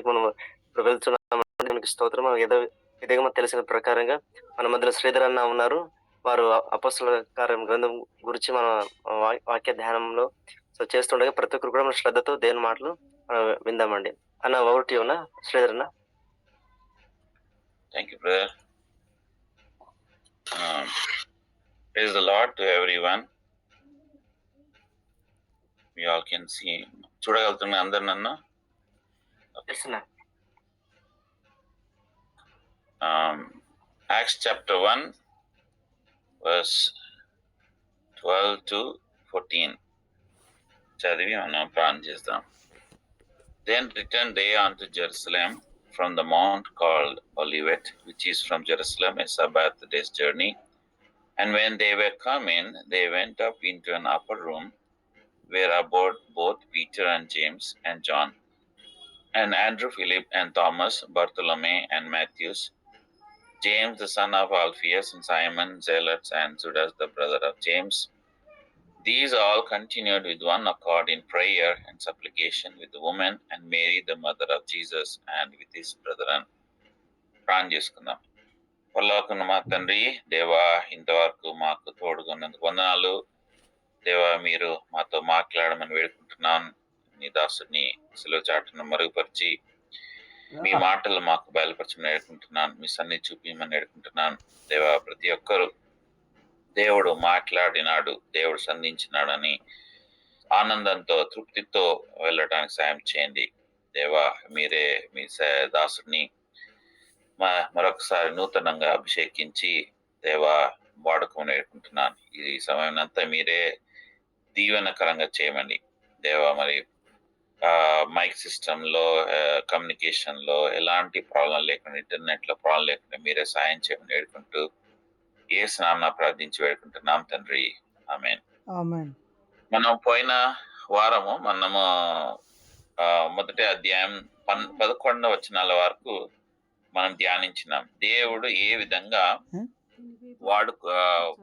మనం ఇప్పుడు వెళ్తున్నాం. దేవునికి స్తోత్రం. ఇదిగా మనకు తెలిసిన ప్రకారంగా మన మధ్యలో శ్రీధర్ అన్న ఉన్నారు. వారు అపొస్తలుల కార్యం గ్రంథం గురించి మన వాక్య ధ్యానంలో చేస్తుండగా ప్రతి ఒక్కరు కూడా మన శ్రద్ధతో దేవుని మాటలు విందామండి. అన్న ఓవర్ టు యు అన్న. శ్రీధర్ అన్న. Thank you, brother. Praise the Lord to everyone. We all can see. చూడగలుగుతున్నా అందరు నన్ను? Acts chapter 1 verse 12 to 14 చదివి మనం ప్రార్థన చేద్దాం. Then returned they unto Jerusalem from the mount called Olivet, which is from Jerusalem a Sabbath day's journey. And when they were come in, they went up into an upper room, where abode both Peter and James and John, and Andrew, Philip and Thomas, Bartholomew and Matthews, James the son of Alphaeus, and Simon Zealots, and Judas the brother of James. These all continued with one accord in prayer and supplication with the woman and Mary the mother of Jesus, and with his brethren. ప్రార్థన చేసుకుందాం. పరలోకమున్న మా తండ్రి, దేవా, ఇంతవరకు మాకు తోడుగున్నందుకు వందనాలు. దేవా, మీరు మాతో మాట్లాడమని వేడుకుంటున్నాను. నీ దాసుని సిలువ చాటును మరుగుపరిచి మీ మాటలు మాకు బయలుపరచమని వేడుకుంటున్నాను. మీ సన్నిధి చూపించమని వేడుకుంటున్నాను. దేవా, ప్రతి ఒక్కరు దేవుడు మాట్లాడినాడు, దేవుడు సంధించినాడని ఆనందంతో తృప్తితో వెళ్ళడానికి సాయం చేయండి. దేవా, మీరే మీ దాసుని మరొకసారి నూతనంగా అభిషేకించి దేవా వాడుకోమని వేడుకుంటున్నాను. ఈ సమయం అంతా మీరే దీవెనకరంగా చేయమని దేవా. మరి మైక్ సిస్టంలో, కమ్యూనికేషన్లో ఎలాంటి ప్రాబ్లం లేకుండా, ఇంటర్నెట్లో ప్రాబ్లం లేకుండా మీరే సాయం చేయమని వేడుకుంటూ యేసు నామమున ప్రార్థించి వేడుకుంటున్నాం తండ్రి. ఆమేన్. మనం పోయిన వారము మొదటి అధ్యాయం 11వ వచనాల వరకు మనం ధ్యానించినాం. దేవుడు ఏ విధంగా వాడు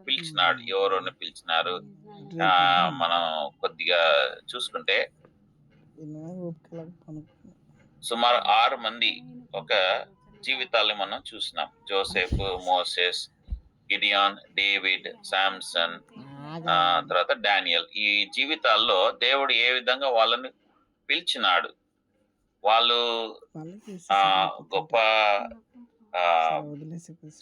పిలిచినాడు, ఎవరోని పిలిచినారు. మనం కొద్దిగా చూసుకుంటే సుమారు 6 మంది ఒక జీవితాలు మనం చూసినాం. Joseph, Moses, Gideon, David, Samson, తర్వాత డానియల్. ఈ జీవితాల్లో దేవుడు ఏ విధంగా వాళ్ళని పిలిచినాడు. వాళ్ళు గొప్ప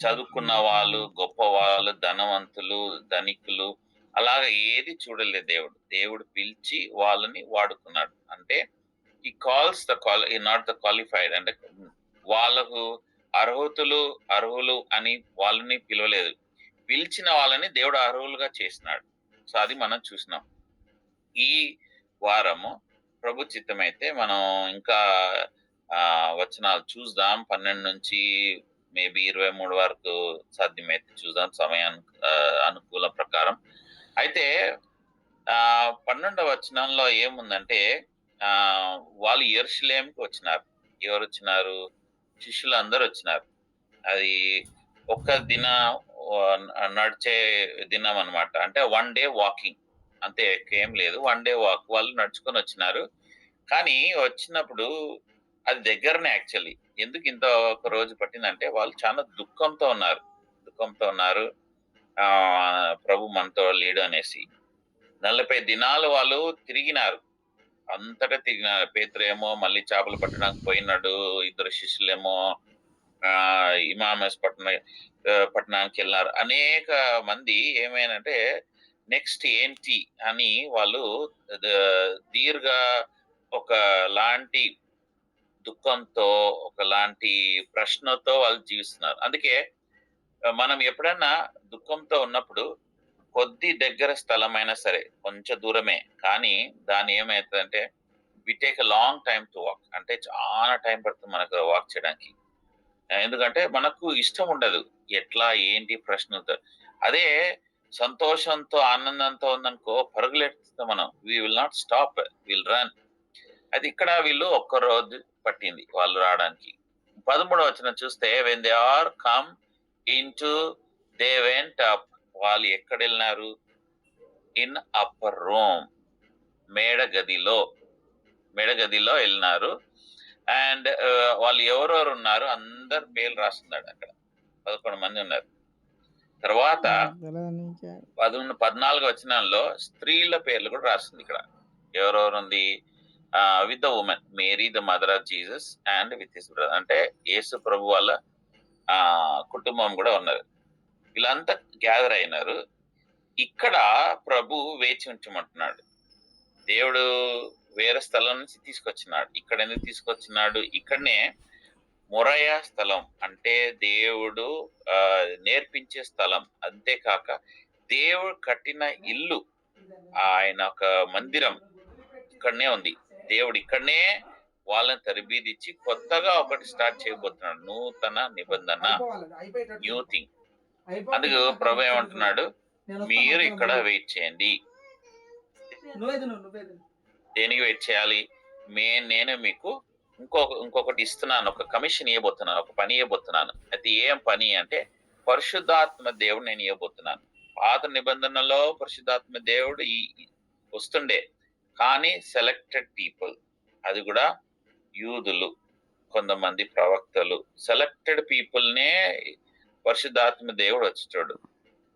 చదువుకున్న వాళ్ళు, గొప్ప వాళ్ళు, ధనవంతులు, ధనికులు, అలాగా ఏది చూడలేదు. దేవుడు పిలిచి వాళ్ళని వాడుకున్నాడు. అంటే ఈ కాల్స్ నాట్ ద క్వాలిఫైడ్. అంటే వాళ్ళకు అర్హులు అని వాళ్ళని పిలవలేదు. పిలిచిన వాళ్ళని దేవుడు అర్హులుగా చేసినాడు. సో అది మనం చూసినాం. ఈ వారము ప్రభు చిత్తమైతే మనం ఇంకా వచనాలు చూద్దాం. 12 నుంచి మేబీ 23 వరకు సాధ్యమైతే చూద్దాం, సమయానికి అనుకూల ప్రకారం. అయితే 12వ వచనంలో ఏముందంటే, వాళ్ళు యెరూషలేముకి వచ్చినారు. ఎవరు వచ్చినారు? శిష్యులు అందరూ వచ్చినారు. అది ఒక్క నడిచే దినం అన్నమాట. అంటే 1 డే వాకింగ్, అంతే, ఏం లేదు. 1 డే వాక్. వాళ్ళు నడుచుకొని వచ్చినారు. కానీ వచ్చినప్పుడు అది దగ్గరనే యాక్చువల్లీ. ఎందుకు ఇంత ఒక రోజు పట్టిందంటే, వాళ్ళు చాలా దుఃఖంతో ఉన్నారు. ప్రభు మనతో లేడు అనేసి 40 దినాలు వాళ్ళు తిరిగినారు. అంతటా తిరిగినారు. పేతురేమో మళ్ళీ చేపలు పట్టడానికి పోయినాడు. 2 శిష్యులేమో ఇమామస్ పట్టణానికి వెళ్ళినారు. అనేక మంది ఏమైనంటే నెక్స్ట్ ఏంటి అని వాళ్ళు దీర్ఘ ఒకలాంటి దుఃఖంతో, ఒకలాంటి ప్రశ్నతో వాళ్ళు జీవిస్తున్నారు. అందుకే మనం ఎప్పుడైనా దుఃఖంతో ఉన్నప్పుడు కొద్ది దగ్గర స్థలమైనా సరే, కొంచెం దూరమే, కానీ దాని ఏమవుతుందంటే we take a long time to walk. అంటే చాలా టైం పడుతుంది మనకు వాక్ చేయడానికి. ఎందుకంటే మనకు ఇష్టం ఉండదు ఎట్లా ఏంటి ప్రశ్నలతో. అదే సంతోషంతో, ఆనందంతో ఉందనుకో, పరుగులెడుతుంది మనం. We will not stop, will run. అది ఇక్కడ వీళ్ళు 1 రోజు పట్టింది వాళ్ళు రావడానికి. 13వ వచనం చూస్తే, when they are come into they went up. వాళ్ళు ఎక్కడ వెళ్ళినారు? ఇన్ అప్పర్ రూమ్, మేడగదిలో వెళ్ళినారు. అండ్ వాళ్ళు ఎవరెవరు ఉన్నారు అందరు పేర్లు రాస్తున్నాడు అక్కడ. 11 మంది ఉన్నారు. తర్వాత 14 వచనాల్లో స్త్రీల పేర్లు కూడా రాస్తుంది ఇక్కడ. ఎవరెవరు ఉంది? With the women Mary the mother of Jesus and with his brother, అంటే యేసు ప్రభు వాళ్ళ కుటుంబం కూడా ఉన్నారు. వీళ్ళంతా గ్యాదర్ అయినారు. ఇక్కడ ప్రభు వేచి ఉంచమంటున్నాడు. దేవుడు వేరే స్థలం నుంచి తీసుకొచ్చినాడు. ఇక్కడ ఎందుకు తీసుకొచ్చినాడు? ఇక్కడనే మొరయ స్థలం, అంటే దేవుడు నేర్పించే స్థలం. అంతేకాక దేవుడు కట్టిన ఇల్లు, ఆయన ఒక మందిరం ఇక్కడనే ఉంది. దేవుడు ఇక్కడనే వాళ్ళని తరబీదిచ్చి కొత్తగా ఒకటి స్టార్ట్ చేయబోతున్నాడు, నూతన నిబంధన, న్యూ థింగ్. అందుకు ప్రభు ఏమంటున్నాడు? మీరు ఇక్కడ వెయిట్ చేయండి. దేనికి వెయిట్ చేయాలి? నేను మీకు ఇంకొకటి ఇస్తున్నాను, ఒక కమిషన్ ఇవ్వబోతున్నాను, ఒక పని ఇవ్వబోతున్నాను. అయితే ఏం పని అంటే పరిశుద్ధాత్మ దేవుడు నేను ఇవ్వబోతున్నాను. పాత నిబంధనలో పరిశుద్ధాత్మ దేవుడు వస్తుండే, కానీ సెలెక్టెడ్ పీపుల్, అది కూడా యూదులు, కొంతమంది ప్రవక్తలు, సెలెక్టెడ్ పీపుల్నే పరిశుద్ధాత్మ దేవుడు వచ్చేటోడు.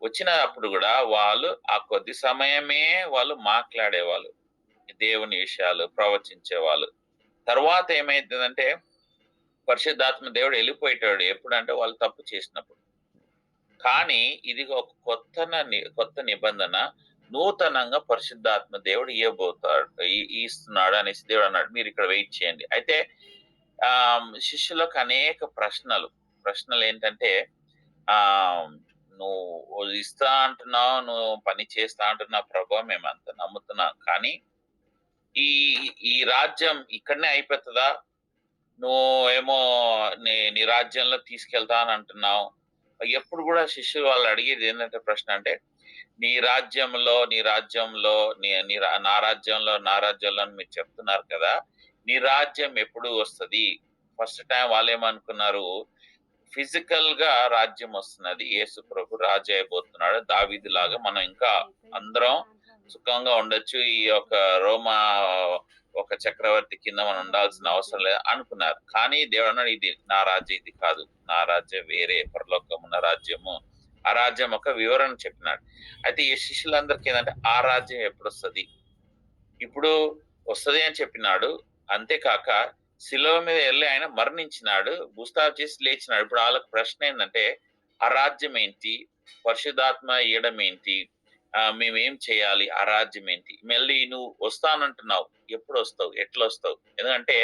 వచ్చినప్పుడు కూడా వాళ్ళు ఆ కొద్ది సమయమే వాళ్ళు మాట్లాడేవాళ్ళు, దేవుని విషయాలు ప్రవచించేవాళ్ళు. తర్వాత ఏమైతుందంటే పరిశుద్ధాత్మ దేవుడు వెళ్ళిపోయేటాడు. ఎప్పుడంటే వాళ్ళు తప్పు చేసినప్పుడు. కానీ ఇది ఒక కొత్త నిబంధన, నూతనంగా పరిశుద్ధాత్మ దేవుడు ఇస్తున్నాడు అనేసి దేవుడు అన్నాడు. మీరు ఇక్కడ వెయిట్ చేయండి. అయితే శిష్యులకు అనేక ప్రశ్నలు ఏంటంటే, నువ్వు ఇస్తా అంటున్నావు, నువ్వు పని చేస్తా అంటున్నావు ప్రభు, మేము అంత నమ్ముతున్నాం, కానీ ఈ రాజ్యం ఇక్కడనే అయిపోతుందా? నువ్వు ఏమో నీ రాజ్యంలో తీసుకెళ్తా అని అంటున్నావు. ఎప్పుడు కూడా శిష్యులు వాళ్ళు అడిగేది ఏంటంటే ప్రశ్న అంటే, నా రాజ్యంలో మీరు చెప్తున్నారు కదా, నీ రాజ్యం ఎప్పుడు వస్తుంది? ఫస్ట్ టైం వాళ్ళు ఏమనుకున్నారు, ఫిజికల్ గా రాజ్యం వస్తున్నది, యేసు ప్రభు రాజు అయిపోతున్నాడు, దావీదు లాగా మనం ఇంకా అందరం సుఖంగా ఉండొచ్చు, ఈ యొక్క రోమా ఒక చక్రవర్తి కింద మనం ఉండాల్సిన అవసరం లేదు అనుకున్నారు. కానీ దేవుడు అన్నాడు, ఇది నా రాజ్యం, ఇది కాదు, నా రాజ్యం వేరే, పరలోకం ఉన్న రాజ్యము. ఆ రాజ్యం ఒక వివరణ చెప్పినాడు. అయితే ఈ శిష్యులందరికీ ఏంటంటే, ఆ రాజ్యం ఎప్పుడు వస్తుంది? ఇప్పుడు వస్తుంది అని చెప్పినాడు. అంతేకాక శిలువ మీద వెళ్ళి ఆయన మరణించినాడు, భూస్థాపన చేసి లేచినాడు. ఇప్పుడు వాళ్ళకి ప్రశ్న ఏంటంటే, ఆ రాజ్యం ఏంటి? పరిశుద్ధాత్మ ఇయ్యడం ఏంటి? మేమేం చేయాలి? ఆ రాజ్యం ఏంటి? మళ్ళీ నువ్వు వస్తానంటున్నావు, ఎప్పుడు వస్తావు? ఎట్లా వస్తావు? ఎందుకంటే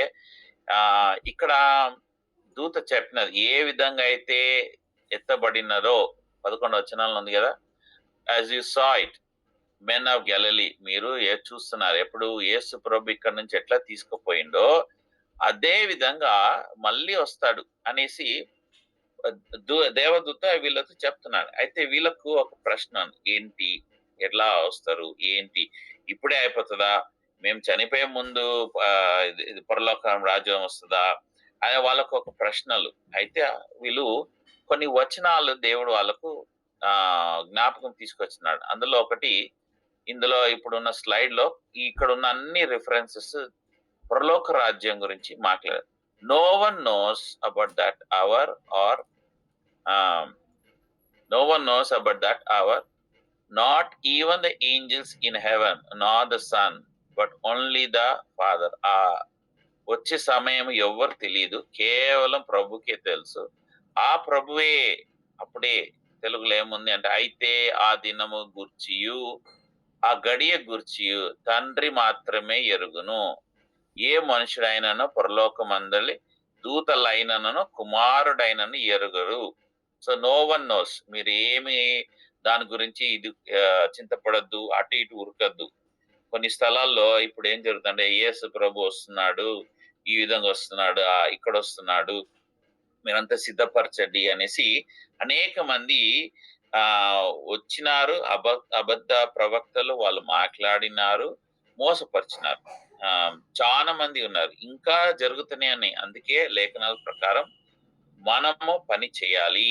ఇక్కడ దూత చెప్పినది ఏ విధంగా అయితే ఎత్తబడినదో 11వ వచనంలో ఉంది కదా, as you saw it men of Galilee, మీరు చూస్తున్నారు ఎప్పుడు యేసు ప్రభు ఇక్కడ నుంచి ఎట్లా తీసుకుపోయిండో అదే విధంగా మళ్ళీ వస్తాడు అనేసి దేవదూత వీళ్ళతో చెప్తున్నాడు. అయితే వీళ్ళకు ఒక ప్రశ్న, ఏంటి, ఎట్లా వస్తారు, ఏంటి, ఇప్పుడే అయిపోతుందా, మేము చనిపోయే ముందు ఇది పరలోకం రాజ్యం వస్తుందా అనే వాళ్ళకు ఒక ప్రశ్నలు. అయితే వీళ్ళు కొన్ని వచనాలు దేవుడు వాళ్ళకు జ్ఞాపకం తీసుకొచ్చినాడు. అందులో ఒకటి, ఇందులో ఇప్పుడున్న స్లైడ్ లో ఇక్కడ ఉన్న అన్ని రిఫరెన్సెస్ పరలోక రాజ్యం గురించి మాట్లాడారు. No one knows about that hour or no one knows about that hour, not even the angels in heaven, nor the son, but only the Father. వచ్చే సమయం ఎవరు తెలియదు, కేవలం ప్రభుకే తెలుసు. ఆ ప్రభువే, అప్పుడే తెలుగులో ఏముంది అంటే, అయితే ఆ దినము గూర్చియు ఆ గడియ గూర్చియు తండ్రి మాత్రమే ఎరుగును, ఏ మనుషుడైనను పరలోకమందలి దూతలైనను కుమారుడైనను ఎరుగరు. సో నో వన్ నోస్, మీరు ఏమి దాని గురించి ఇది చింతపడద్దు, అటు ఇటు ఉరకద్దు. కొన్ని స్థలాల్లో ఇప్పుడు ఏం జరుగుతుందంటే, యేసు ప్రభు వస్తున్నాడు, ఈ విధంగా వస్తున్నాడు, ఇక్కడ వస్తున్నాడు, మీరంతా సిద్ధపరచండి అనేసి అనేక మంది వచ్చినారు. అబద్ధ ప్రవక్తలు వాళ్ళు మాట్లాడినారు, మోసపరిచినారు. చాలా మంది ఉన్నారు, ఇంకా జరుగుతూనే ఉన్నాయి. అందుకే లేఖనాల ప్రకారం మనము పని చేయాలి.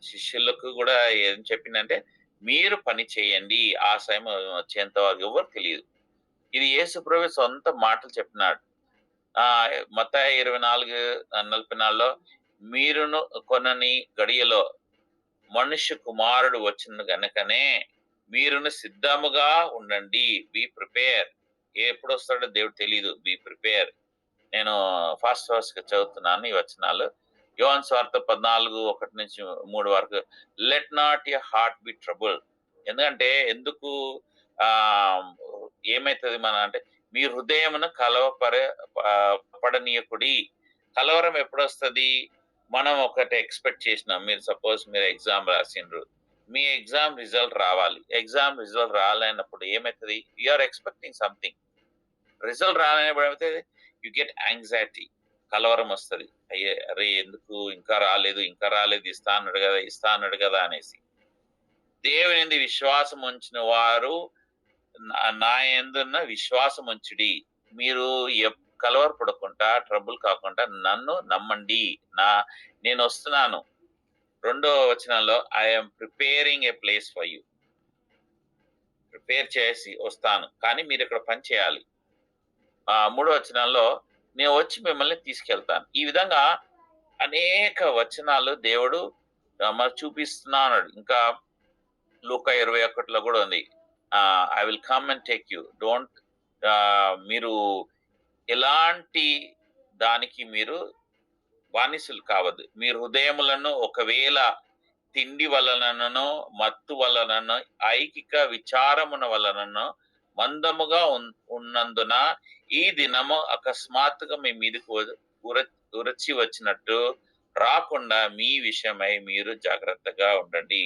శిష్యులకు కూడా ఏం చెప్పిందంటే, మీరు పని చేయండి, ఆ సమయం వచ్చేంత వరకు ఎవరు తెలియదు. ఇది యేసు ప్రభు సొంత మాటలు చెప్పినాడు. మత్తయి 24:44లో మీరును కొనని గడియలో మనుష్య కుమారుడు వచ్చిన గనుకనే మీరును సిద్ధముగా ఉండండి. Be prepare. ఎప్పుడు వస్తాడో దేవుడు తెలియదు. Be prepare. నేను ఫాస్ట్ గా చదువుతున్నాను ఈ వచనాలు. యోహాను సువార్త 14:1-3 వరకు. Let not your heart B trouble. ఎందుకంటే ఎందుకు ఏమైతుంది అంటే మీ హృదయమును పడనీయకుడి. కలవరం ఎప్పుడు వస్తుంది? మనం ఒకటి ఎక్స్పెక్ట్ చేసినాం. మీరు సపోజ్ మీరు ఎగ్జామ్ రాసిండ్రు, మీ ఎగ్జామ్ రిజల్ట్ రావాలి. ఎగ్జామ్ రిజల్ట్ రాలేనప్పుడు ఏమవుతుంది? You're expecting something. రిజల్ట్ రాలేనప్పుడు ఏమవుతుంది? యు గెట్ యాంగ్జైటీ, కలవరం వస్తుంది. అయ్యే అరే ఎందుకు ఇంకా రాలేదు ఇస్తా అన్నాడు కదా అనేసి. దేవుని విశ్వాసం ఉంచిన వారు నా యందున్న విశ్వాసం ఉంచుడి. మీరు కలవరపడకుండా ట్రబుల్ కాకుండా నన్ను నమ్మండి. నేను వస్తున్నాను. 2వ వచనంలో I'm preparing A place for you. Prepare చేసి వస్తాను, కానీ మీరు ఇక్కడ పని చేయాలి. 3వ వచనంలో నేను వచ్చి మిమ్మల్ని తీసుకెళ్తాను. ఈ విధంగా అనేక వచనాలు దేవుడు మనకు చూపిస్తున్నాడు. ఇంకా లూకా 21లో కూడా ఉంది, I will come and take you. Don't మీరు ఎలాంటి దానికి మీరు బానిసలు కావద్దు. మీ హృదయములను ఒకవేళ తిండి వలనను మత్తు వలనను ఐకిక విచారమున వలనను మందముగా ఉన్నందున ఈ దినము అకస్మాత్తుగా మీ మీదకు ఉరచి వచ్చినట్టు రాకుండా మీ విషయమై మీరు జాగ్రత్తగా ఉండండి.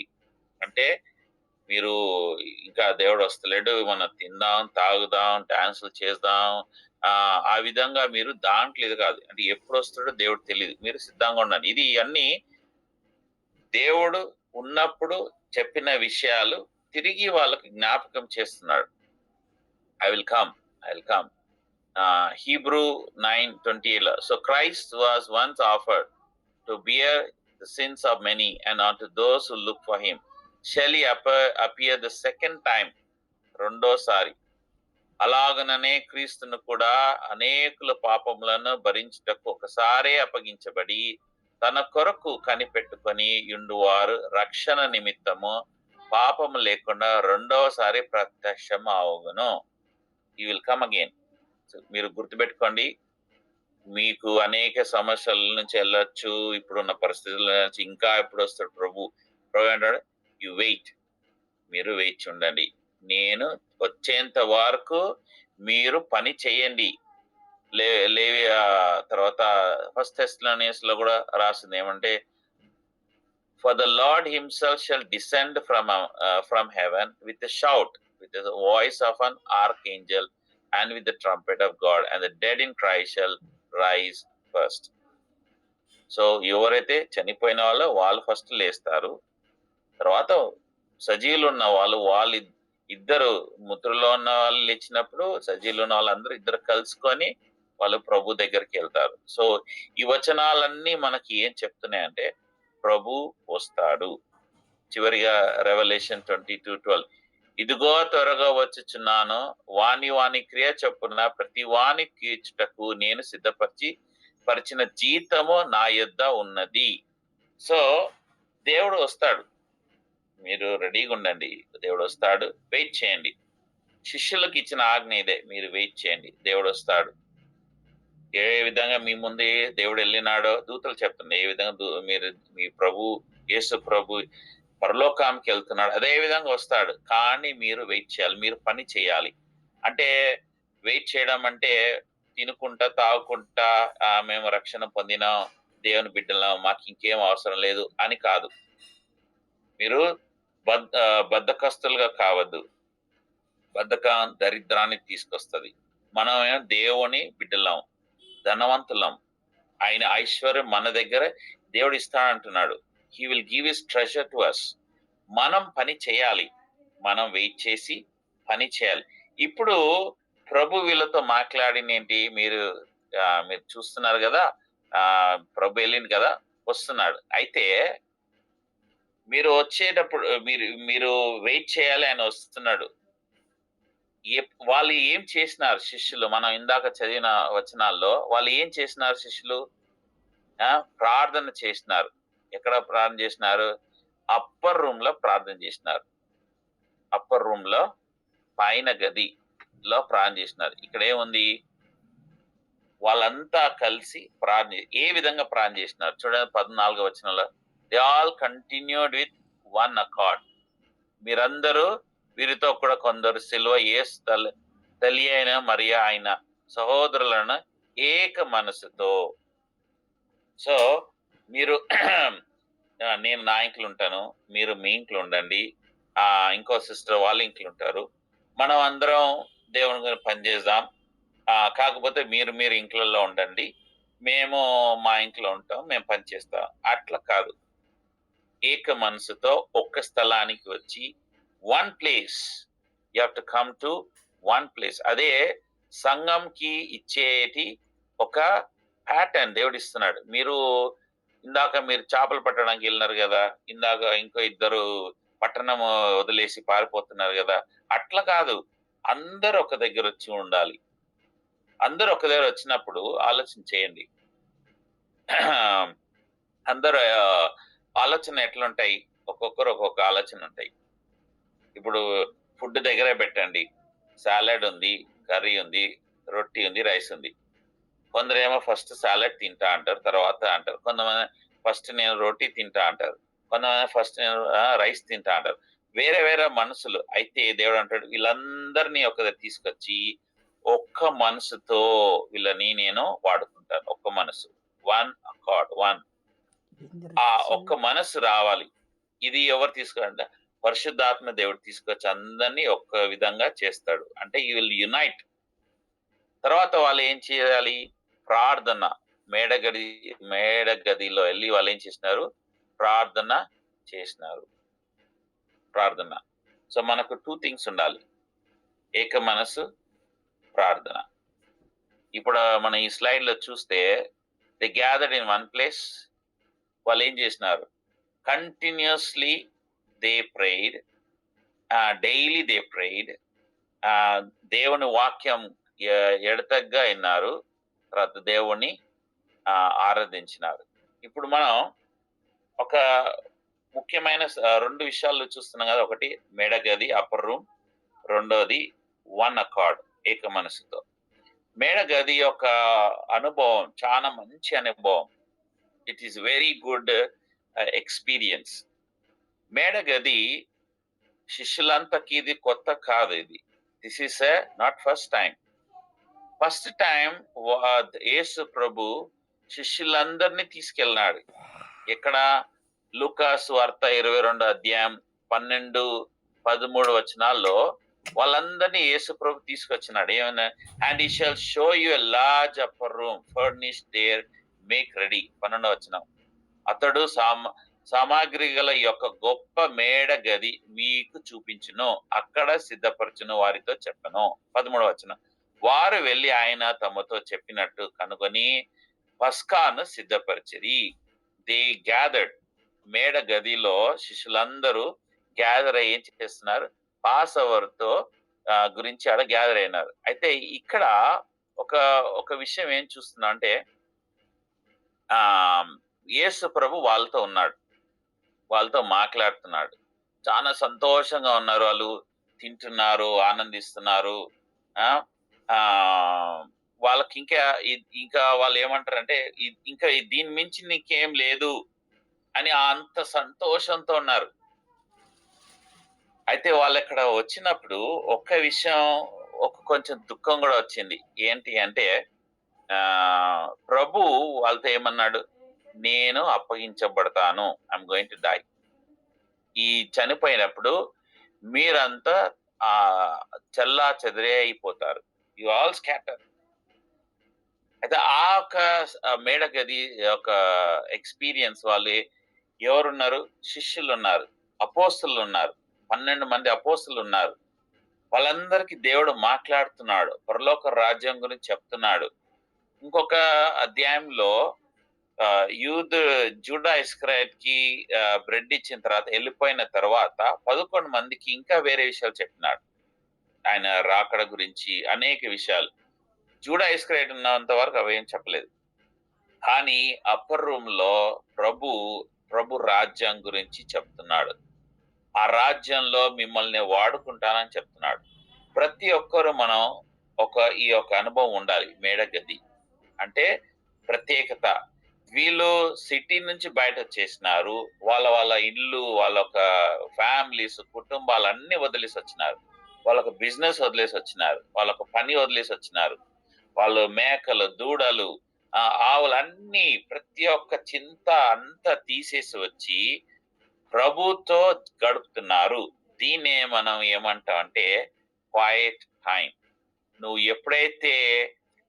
అంటే మీరు ఇంకా దేవుడు వస్తలేడు, మనం తిందాం తాగుదాం డాన్సులు చేద్దాం, ఆ విధంగా మీరు దాంట్లో ఇది కాదు. అంటే ఎప్పుడు వస్తాడో దేవుడు తెలియదు, మీరు సిద్ధంగా ఉండండి. ఇది అన్ని దేవుడు ఉన్నప్పుడు చెప్పిన విషయాలు తిరిగి వాళ్ళకి జ్ఞాపకం చేస్తున్నాడు. I will come. Hebrew 9:28. So Christ was once offered to bear the sins of many, and unto those who look for him shall he appear the second time. రెండోసారి. అలాగననే క్రీస్తును కూడా అనేకుల పాపములను భరించుటకు ఒకసారే అప్పగించబడి తన కొరకు కనిపెట్టుకొని యుండువారు రక్షణ నిమిత్తము పాపము లేకుండా రెండవసారి ప్రత్యక్షం అవును. He will come again. మీరు గుర్తుపెట్టుకోండి, మీకు అనేక సమస్యల నుంచి వెళ్ళొచ్చు, ఇప్పుడున్న పరిస్థితుల నుంచి ఇంకా ఎప్పుడు వస్తాడు ప్రభు అంటాడు, యు వెయిట్. మీరు వేచి ఉండండి, నేను వచ్చేంత వరకు మీరు పని చేయండి. తర్వాత ఫస్ట్ థెస్సలోనియన్స్లో కూడా రాసింది ఏమంటే, for the Lord himself shall descend from heaven with a shout, with the voice of an archangel, and with the trumpet of God, and the dead in Christ shall rise first. So ఎవరైతే చనిపోయిన వాళ్ళు first లేస్తారు. తర్వాత సజీవులు ఉన్న వాళ్ళు ఇద్దరు, మృతుల్లో ఉన్న వాళ్ళు లేచినప్పుడు సజీవులు ఉన్న వాళ్ళందరూ ఇద్దరు కలుసుకొని వాళ్ళు ప్రభు దగ్గరికి వెళ్తారు. సో ఈ వచనాలన్నీ మనకి ఏం చెప్తున్నాయంటే ప్రభు వస్తాడు. చివరిగా రెవల్యూషన్ 22:12, ఇదిగో త్వరగా వచ్చుచున్నాను, వాని క్రియ చొప్పున ప్రతి వాని కీర్చుటకు నేను సిద్ధపరిచిన జీతము నా యొద్ద ఉన్నది. సో దేవుడు వస్తాడు, మీరు రెడీగా ఉండండి. దేవుడు వస్తాడు, వెయిట్ చేయండి. శిష్యులకు ఇచ్చిన ఆజ్ఞ ఇదే, మీరు వెయిట్ చేయండి, దేవుడు వస్తాడు. ఏ విధంగా మీ ముందే దేవుడు వెళ్ళినాడో దూతలు చెప్తున్నాయి, ఏ విధంగా మీ ప్రభు యేసు ప్రభు పరలోకానికి వెళ్తున్నాడు, అదే విధంగా వస్తాడు. కానీ మీరు వెయిట్ చేయాలి, మీరు పని చేయాలి. అంటే వెయిట్ చేయడం అంటే తినుకుంటా తాగుకుంటా మేము రక్షణ పొందినాం, దేవుని బిడ్డలం, మాకు ఇంకేం అవసరం లేదు అని కాదు. మీరు బద్ధకస్తులుగా కావద్దు. బద్ధకం దరిద్రాన్ని తీసుకొస్తుంది. మనం దేవుని బిడ్డలం, ధనవంతులం. ఆయన ఐశ్వర్యం మన దగ్గర దేవుడు ఇస్తాడంటున్నాడు. He will give his treasure to us. మనం పని చేయాలి, మనం వెయిట్ చేసి పని చేయాలి. ఇప్పుడు ప్రభు వీళ్ళతో మాట్లాడిన ఏంటి, మీరు చూస్తున్నారు కదా, ప్రభు వెళ్ళింది కదా, వస్తున్నాడు. అయితే మీరు వచ్చేటప్పుడు మీరు వెయిట్ చేయాలి, ఆయన వస్తున్నాడు. వాళ్ళు ఏం చేసినారు శిష్యులు? మనం ఇందాక చదివిన వచనాల్లో వాళ్ళు ఏం చేసినారు శిష్యులు? ప్రార్థన చేసినారు. ఎక్కడ ప్రార్థన చేసినారు? అప్పర్ రూమ్ లో ప్రార్థన చేసినారు. అప్పర్ రూమ్ లో పైన గదిలో ప్రార్థన చేసినారు. ఇక్కడ ఏముంది? వాళ్ళంతా కలిసి ప్రార్థన ఏ విధంగా ప్రార్థన చేసినారు చూడండి. 14వ వచనంలో they all continued with one accord. మీరందరూ వీరితో కూడా కొందరు సిలువ యేసు తల్లి అయిన మరియ ఆయన సహోదరులను ఏక మనసుతో. సో మీరు నేను నా ఇంట్లో ఉంటాను, మీరు మీ ఇంట్లో ఉండండి, ఇంకో సిస్టర్ వాళ్ళ ఇంట్లో ఉంటారు, మనం అందరం దేవుని గురించి పనిచేద్దాం. కాకపోతే మీరు ఇంట్లో ఉండండి, మేము మా ఇంట్లో ఉంటాం, మేము పనిచేస్తాం. అట్లా కాదు. ఏక మనసుతో ఒక్క స్థలానికి వచ్చి one place, you have to come to one place. అదే సంఘంకి ఇచ్చేటి ఒక ప్యాటర్న్ దేవుడు ఇస్తున్నాడు. ఇందాక మీరు చేపలు పట్టడానికి వెళ్ళినారు కదా, ఇందాక ఇంకో ఇద్దరు పట్టణం వదిలేసి పారిపోతున్నారు కదా, అట్లా కాదు. అందరూ ఒక దగ్గర వచ్చి ఉండాలి. అందరూ ఒక దగ్గర వచ్చినప్పుడు ఆలోచన చేయండి. అందరూ ఆలోచన ఎట్లుంటాయి? ఒక్కొక్కరు ఒక్కొక్క ఆలోచన ఉంటాయి. ఇప్పుడు ఫుడ్ దగ్గరే పెట్టండి, సాలడ్ ఉంది, కర్రీ ఉంది, రొట్టి ఉంది, రైస్ ఉంది. కొందరేమో ఫస్ట్ సాలడ్ తింటా అంటారు, తర్వాత అంటారు. కొంతమంది ఫస్ట్ నేను రోటీ తింటా అంటారు, కొంతమంది ఫస్ట్ నేను రైస్ తింటా అంటారు. వేరే వేరే మనసులు. అయితే దేవుడు అంటాడు, వీళ్ళందరినీ ఒక దగ్గర తీసుకొచ్చి ఒక్క మనసుతో వీళ్ళని నేను వాడుకుంటాను. ఒక్క మనసు, వన్ అకార్డ్, వన్. ఆ ఒక్క మనసు రావాలి. ఇది ఎవరు తీసుకురండి? పరిశుద్ధాత్మ దేవుడు తీసుకొచ్చి అందరినీ ఒక్క విధంగా చేస్తాడు. అంటే యూ విల్ యునైట్. తర్వాత వాళ్ళు ఏం చేయాలి? ప్రార్థన. మేడ గదిలో వెళ్ళి వాళ్ళు ఏం చేసినారు? ప్రార్థన చేసినారు. ప్రార్థన. సో మనకు 2 థింగ్స్ ఉండాలి: ఏక మనసు, ప్రార్థన. ఇప్పుడు మనం ఈ స్లైడ్ లో చూస్తే they gathered in one place. వాళ్ళు ఏం చేసినారు? Continuously they prayed, daily they prayed. దేవుని వాక్యం ఎడతగ్గా విన్నారు, తర్వాత దేవుణ్ణి ఆరాధించినారు. ఇప్పుడు మనం ఒక ముఖ్యమైన 2 విషయాలు చూస్తున్నాం కదా. ఒకటి మేడగది, అప్పర్ రూమ్. రెండోది వన్ అకార్డ్, ఏక మనసుతో. మేడగది యొక్క అనుభవం చాలా మంచి అనుభవం. It is very good experience. మేడగది శిష్యులంతకి ఇది కొత్త కాదు. This is not first time. First time Yesu ప్రభు శిష్యులందరినీ తీసుకెళ్ళినాడు. ఎక్కడ? లూకాసు వార్త 22వ అధ్యాయం 12-13 వచనాల్లో వాళ్ళందరినీ యేసు ప్రభు తీసుకొచ్చినాడు. ఏమన్నా? And he shall show you a large upper room furnished there, make ready. 12వ వచనం. అతడు సామాగ్రి గల యొక్క గొప్ప మేడ గది మీకు చూపించును, అక్కడ సిద్ధపరచును వారితో చెప్పను. 13వ వచనం. వారు వెళ్ళి ఆయన తమతో చెప్పినట్టు కనుగొని పస్కాను సిద్ధపరిచిరి. They gathered. మేడ గదిలో శిష్యులందరూ గ్యాదర్ అయ్యి ఏం చేస్తున్నారు? పాస్ ఓవర్ తో గురించి ఆడ గ్యాదర్ అయినారు. అయితే ఇక్కడ ఒక విషయం ఏం చూస్తున్నా అంటే, యేసు ప్రభు వాళ్ళతో ఉన్నాడు, వాళ్ళతో మాట్లాడుతున్నాడు. చాలా సంతోషంగా ఉన్నారు. వాళ్ళు తింటున్నారు, ఆనందిస్తున్నారు. వాళ్ళకి ఇంకా వాళ్ళు ఏమంటారంటే, ఇంకా దీని మించి నీకేం లేదు అని అంత సంతోషంతో ఉన్నారు. అయితే వాళ్ళు ఇక్కడ వచ్చినప్పుడు ఒక్క విషయం, కొంచెం దుఃఖం కూడా వచ్చింది. ఏంటి అంటే, ప్రభు వాళ్ళతో ఏమన్నాడు? నేను అప్పగించబడతాను, ఐఎమ్ గోయింగ్ టు డై. ఈ చనిపోయినప్పుడు మీరంతా చెల్లా చెదరే అయిపోతారు, యు ఆల్ స్కాటర్. అయితే మేడ గది ఒక ఎక్స్పీరియన్స్. వాళ్ళు ఎవరున్నారు? శిష్యులు ఉన్నారు, అపోస్తలులు ఉన్నారు, 12 మంది అపోస్తలులు ఉన్నారు. వాళ్ళందరికీ దేవుడు మాట్లాడుతున్నాడు, పరలోక రాజ్యం గురించి చెప్తున్నాడు. ఇంకొక అధ్యాయంలో జూడా ఇస్కరియోత్ కి బ్రెడ్ ఇచ్చిన తర్వాత వెళ్ళిపోయిన తర్వాత 11 మందికి ఇంకా వేరే విషయాలు చెప్పినాడు. ఆయన రాకడ గురించి అనేక విషయాలు. జూడా ఇస్కరియోట్ ఉన్నంత వరకు అవేం చెప్పలేదు. కానీ అప్పర్ రూమ్ లో ప్రభు రాజ్యం గురించి చెప్తున్నాడు. ఆ రాజ్యంలో మిమ్మల్ని వాడుకుంటానని చెప్తున్నాడు. ప్రతి ఒక్కరు మనం ఈ యొక్క అనుభవం ఉండాలి. మేడగది అంటే ప్రత్యేకత. వీళ్ళు సిటీ నుంచి బయట వచ్చేసినారు. వాళ్ళ ఇల్లు, వాళ్ళ ఫ్యామిలీస్, కుటుంబాలన్నీ వదిలేసి వచ్చినారు. వాళ్ళకు బిజినెస్ వదిలేసి వచ్చినారు. వాళ్ళకు పని వదిలేసి వచ్చినారు. వాళ్ళు మేకలు, దూడలు, ఆవులన్నీ ప్రతి ఒక్క చింత అంతా తీసేసి వచ్చి ప్రభుతో గడుపుతున్నారు. దీన్నే మనం ఏమంటాం అంటే క్వైట్ టైం. నువ్వు ఎప్పుడైతే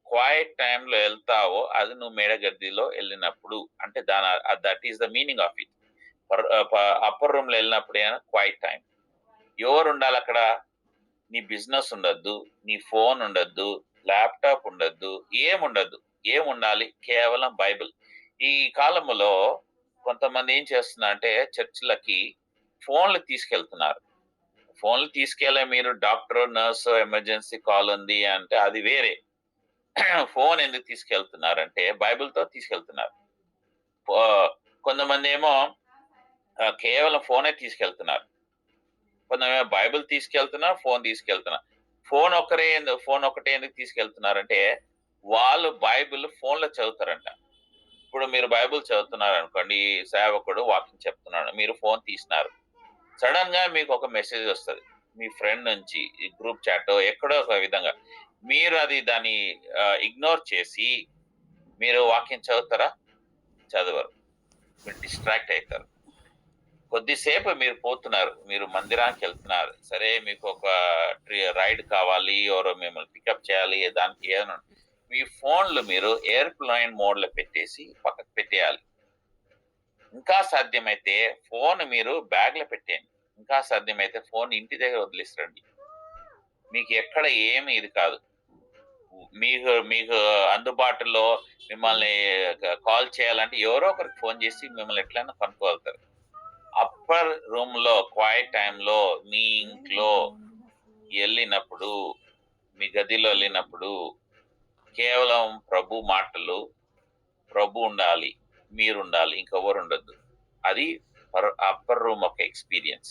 క్వైట్ టైంలో వెళ్తావో అది నువ్వు మేడగదిలో వెళ్ళినప్పుడు. అంటే that is the meaning of it. Upper room లో వెళ్ళినప్పుడు క్వైట్ టైం. ఎవరు ఉండాలి అక్కడ? నీ బిజినెస్ ఉండద్దు, నీ ఫోన్ ఉండద్దు, ల్యాప్టాప్ ఉండద్దు, ఏముండద్దు. ఏముండాలి? కేవలం బైబిల్. ఈ కాలంలో కొంతమంది ఏం చేస్తున్నారు అంటే చర్చిలకి ఫోన్లు తీసుకెళ్తున్నారు. ఫోన్లు తీసుకెళ్ళే మీరు డాక్టర్, నర్సు, ఎమర్జెన్సీ కాల్ ఉంది అంటే అది వేరే. ఫోన్ ఎందుకు తీసుకెళ్తున్నారంటే బైబిల్తో తీసుకెళ్తున్నారు. కొంతమంది ఏమో కేవలం ఫోనే తీసుకెళ్తున్నారు. కొంతమంది బైబిల్ తీసుకెళ్తున్నారు, ఫోన్ తీసుకెళ్తున్నారు. ఫోన్ ఒకటే ఎందుకు తీసుకెళ్తున్నారంటే వాళ్ళు బైబిల్ ఫోన్లో చదువుతారంట. ఇప్పుడు మీరు బైబిల్ చదువుతున్నారు అనుకోండి, సేవకుడు వాక్యం చెప్తున్నాడు, మీరు ఫోన్ తీసినారు. సడన్ గా మీకు ఒక మెసేజ్ వస్తుంది మీ ఫ్రెండ్ నుంచి, గ్రూప్ చాట్ ఎక్కడో ఒక విధంగా. మీరు దాన్ని ఇగ్నోర్ చేసి మీరు వాక్యం చదువుతారా? చదవరు. మీరు డిస్ట్రాక్ట్ అవుతారు. కొద్దిసేపు మీరు పోతున్నారు, మీరు మందిరానికి వెళ్తున్నారు, సరే మీకు ఒక రైడ్ కావాలి, ఎవరో మిమ్మల్ని పికప్ చేయాలి, దానికి ఏదైనా మీ ఫోన్లు మీరు ఎయిర్ప్లైన్ మోడ్ లో పెట్టేసి పక్కకు పెట్టేయాలి. ఇంకా సాధ్యమైతే ఫోన్ మీరు బ్యాగ్ లో పెట్టేయండి. ఇంకా సాధ్యమైతే ఫోన్ ఇంటి దగ్గర వదిలేసరండి. మీకు ఎక్కడ ఏమి ఇది కాదు. మీకు అందుబాటులో మిమ్మల్ని కాల్ చేయాలంటే ఎవరో ఒకరికి ఫోన్ చేసి మిమ్మల్ని ఎట్లయినా కనుక్కోగలుగుతారు. అప్పర్ రూమ్ లో క్వైట్ టైంలో మీ ఇంట్లో వెళ్ళినప్పుడు, మీ గదిలో వెళ్ళినప్పుడు కేవలం ప్రభు మాటలు, ప్రభు ఉండాలి, మీరు ఉండాలి, ఇంకెవరు ఉండద్దు. అది అప్పర్ రూమ్ ఒక ఎక్స్పీరియన్స్.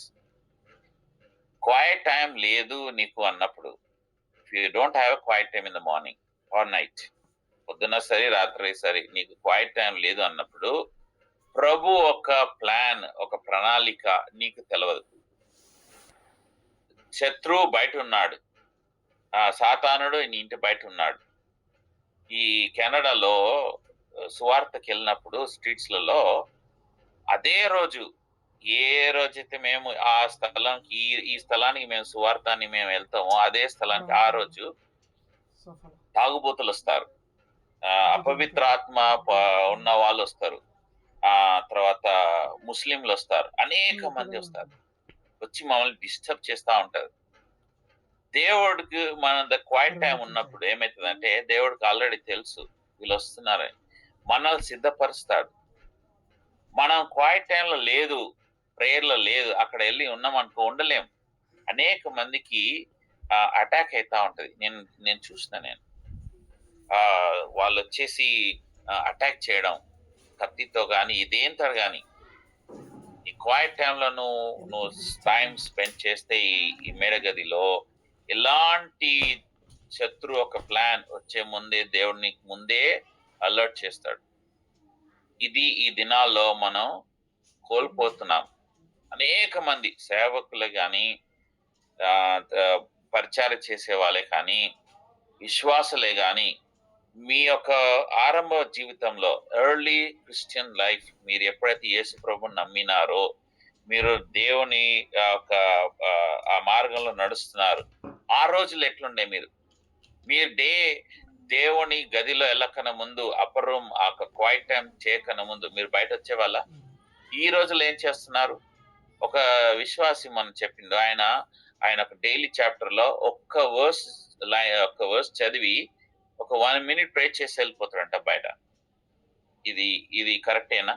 క్వైట్ టైం లేదు నీకు అన్నప్పుడు, if you don't have quiet time in the morning or night, పొద్దున్న సరే రాత్రి సరే, నీకు క్వైట్ టైం లేదు అన్నప్పుడు ప్రభు ఒక ప్లాన్, ఒక ప్రణాళిక నీకు తెలియదు. శత్రువు బయట ఉన్నాడు, సాతానుడు నీ ఇంటి బయట ఉన్నాడు. ఈ కెనడాలో సువార్తకి వెళ్ళినప్పుడు స్ట్రీట్స్లలో అదే రోజు, ఏ రోజైతే మేము ఆ స్థలానికి ఈ స్థలానికి మేము సువార్తాన్ని మేము వెళ్తామో అదే స్థలానికి ఆ రోజు తాగుబోతులు వస్తారు, అపవిత్రాత్మ ఉన్న వాళ్ళు వస్తారు, తర్వాత ముస్లింలు వస్తారు, అనేక మంది వస్తారు, వచ్చి మమ్మల్ని డిస్టర్బ్ చేస్తూ ఉంటారు. దేవుడికి మన క్వైట్ టైం ఉన్నప్పుడు ఏమవుతుందంటే దేవుడికి ఆల్రెడీ తెలుసు వీళ్ళు వస్తున్నారని, మనల్ని సిద్ధపరుస్తాడు. మనం క్వైట్ టైంలో లేదు, ప్రేయర్లో లేదు, అక్కడ వెళ్ళి ఉన్నామనుకో ఉండలేం. అనేక మందికి అటాక్ అవుతా ఉంటది. నేను చూసిన వాళ్ళు వచ్చేసి అటాక్ చేయడం కత్తితో కానీ ఇదేంతో కానీ. ఈ క్వైట్ టైంలో నువ్వు టైం స్పెండ్ చేస్తే ఈ మేడగదిలో ఎలాంటి శత్రు ఒక ప్లాన్ వచ్చే ముందే దేవుడు నీకు ముందే అలర్ట్ చేస్తాడు. ఇది ఈ దినాల్లో మనం కోల్పోతున్నాం. అనేక మంది సేవకులు కానీ, పరిచయం చేసే వాళ్ళే కానీ, విశ్వాసులే కానీ, మీ యొక్క ఆరంభ జీవితంలో ఎర్లీ క్రిస్టియన్ లైఫ్ మీరు ఎప్పుడైతే యేసు ప్రభువుని నమ్మినారో, మీరు దేవుని ఆ మార్గంలో నడుస్తున్నారు, ఆ రోజులు ఎట్లుండే మీరు దేవుని గదిలో వెళ్ళకన ముందు, అప్పర్ రూమ్ ఆ క్వైట్ టైం చేయకన ముందు మీరు బయట వచ్చేవాళ్ళ? ఈ రోజులు ఏం చేస్తున్నారు? ఒక విశ్వాసి మనం చెప్పిండు, ఆయన ఒక డైలీ చాప్టర్ లో ఒక్క వర్స్ చదివి ఒక 1 minute ప్రే చేసి వెళ్ళిపోతాడంట బయట. ఇది కరెక్టేనా?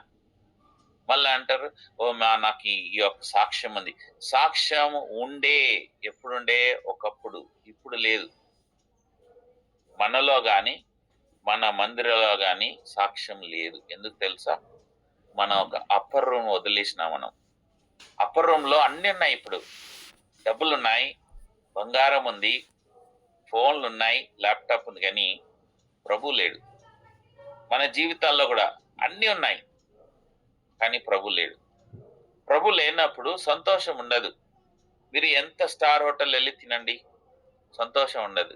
మళ్ళీ అంటారు, ఓ నాకు ఈ యొక్క సాక్ష్యం ఉంది. సాక్ష్యం ఉండే, ఎప్పుడుండే? ఒకప్పుడు, ఇప్పుడు లేదు. మనలో గాని మన మందిరంలో గాని సాక్ష్యం లేదు. ఎందుకు తెలుసా? మనం ఒక అప్పర్ రూమ్ వదిలేసినా. మనం అప్పర్ రూమ్ లో అన్ని ఉన్నాయి. ఇప్పుడు డబ్బులున్నాయి, బంగారం ఉంది, ఫోన్లు ఉన్నాయి, ల్యాప్టాప్ ఉంది, కానీ ప్రభు లేడు. మన జీవితాల్లో కూడా అన్ని ఉన్నాయి, కానీ ప్రభు లేడు. ప్రభు లేనప్పుడు సంతోషం ఉండదు. మీరు ఎంత స్టార్ హోటల్ వెళ్ళి తినండి, సంతోషం ఉండదు.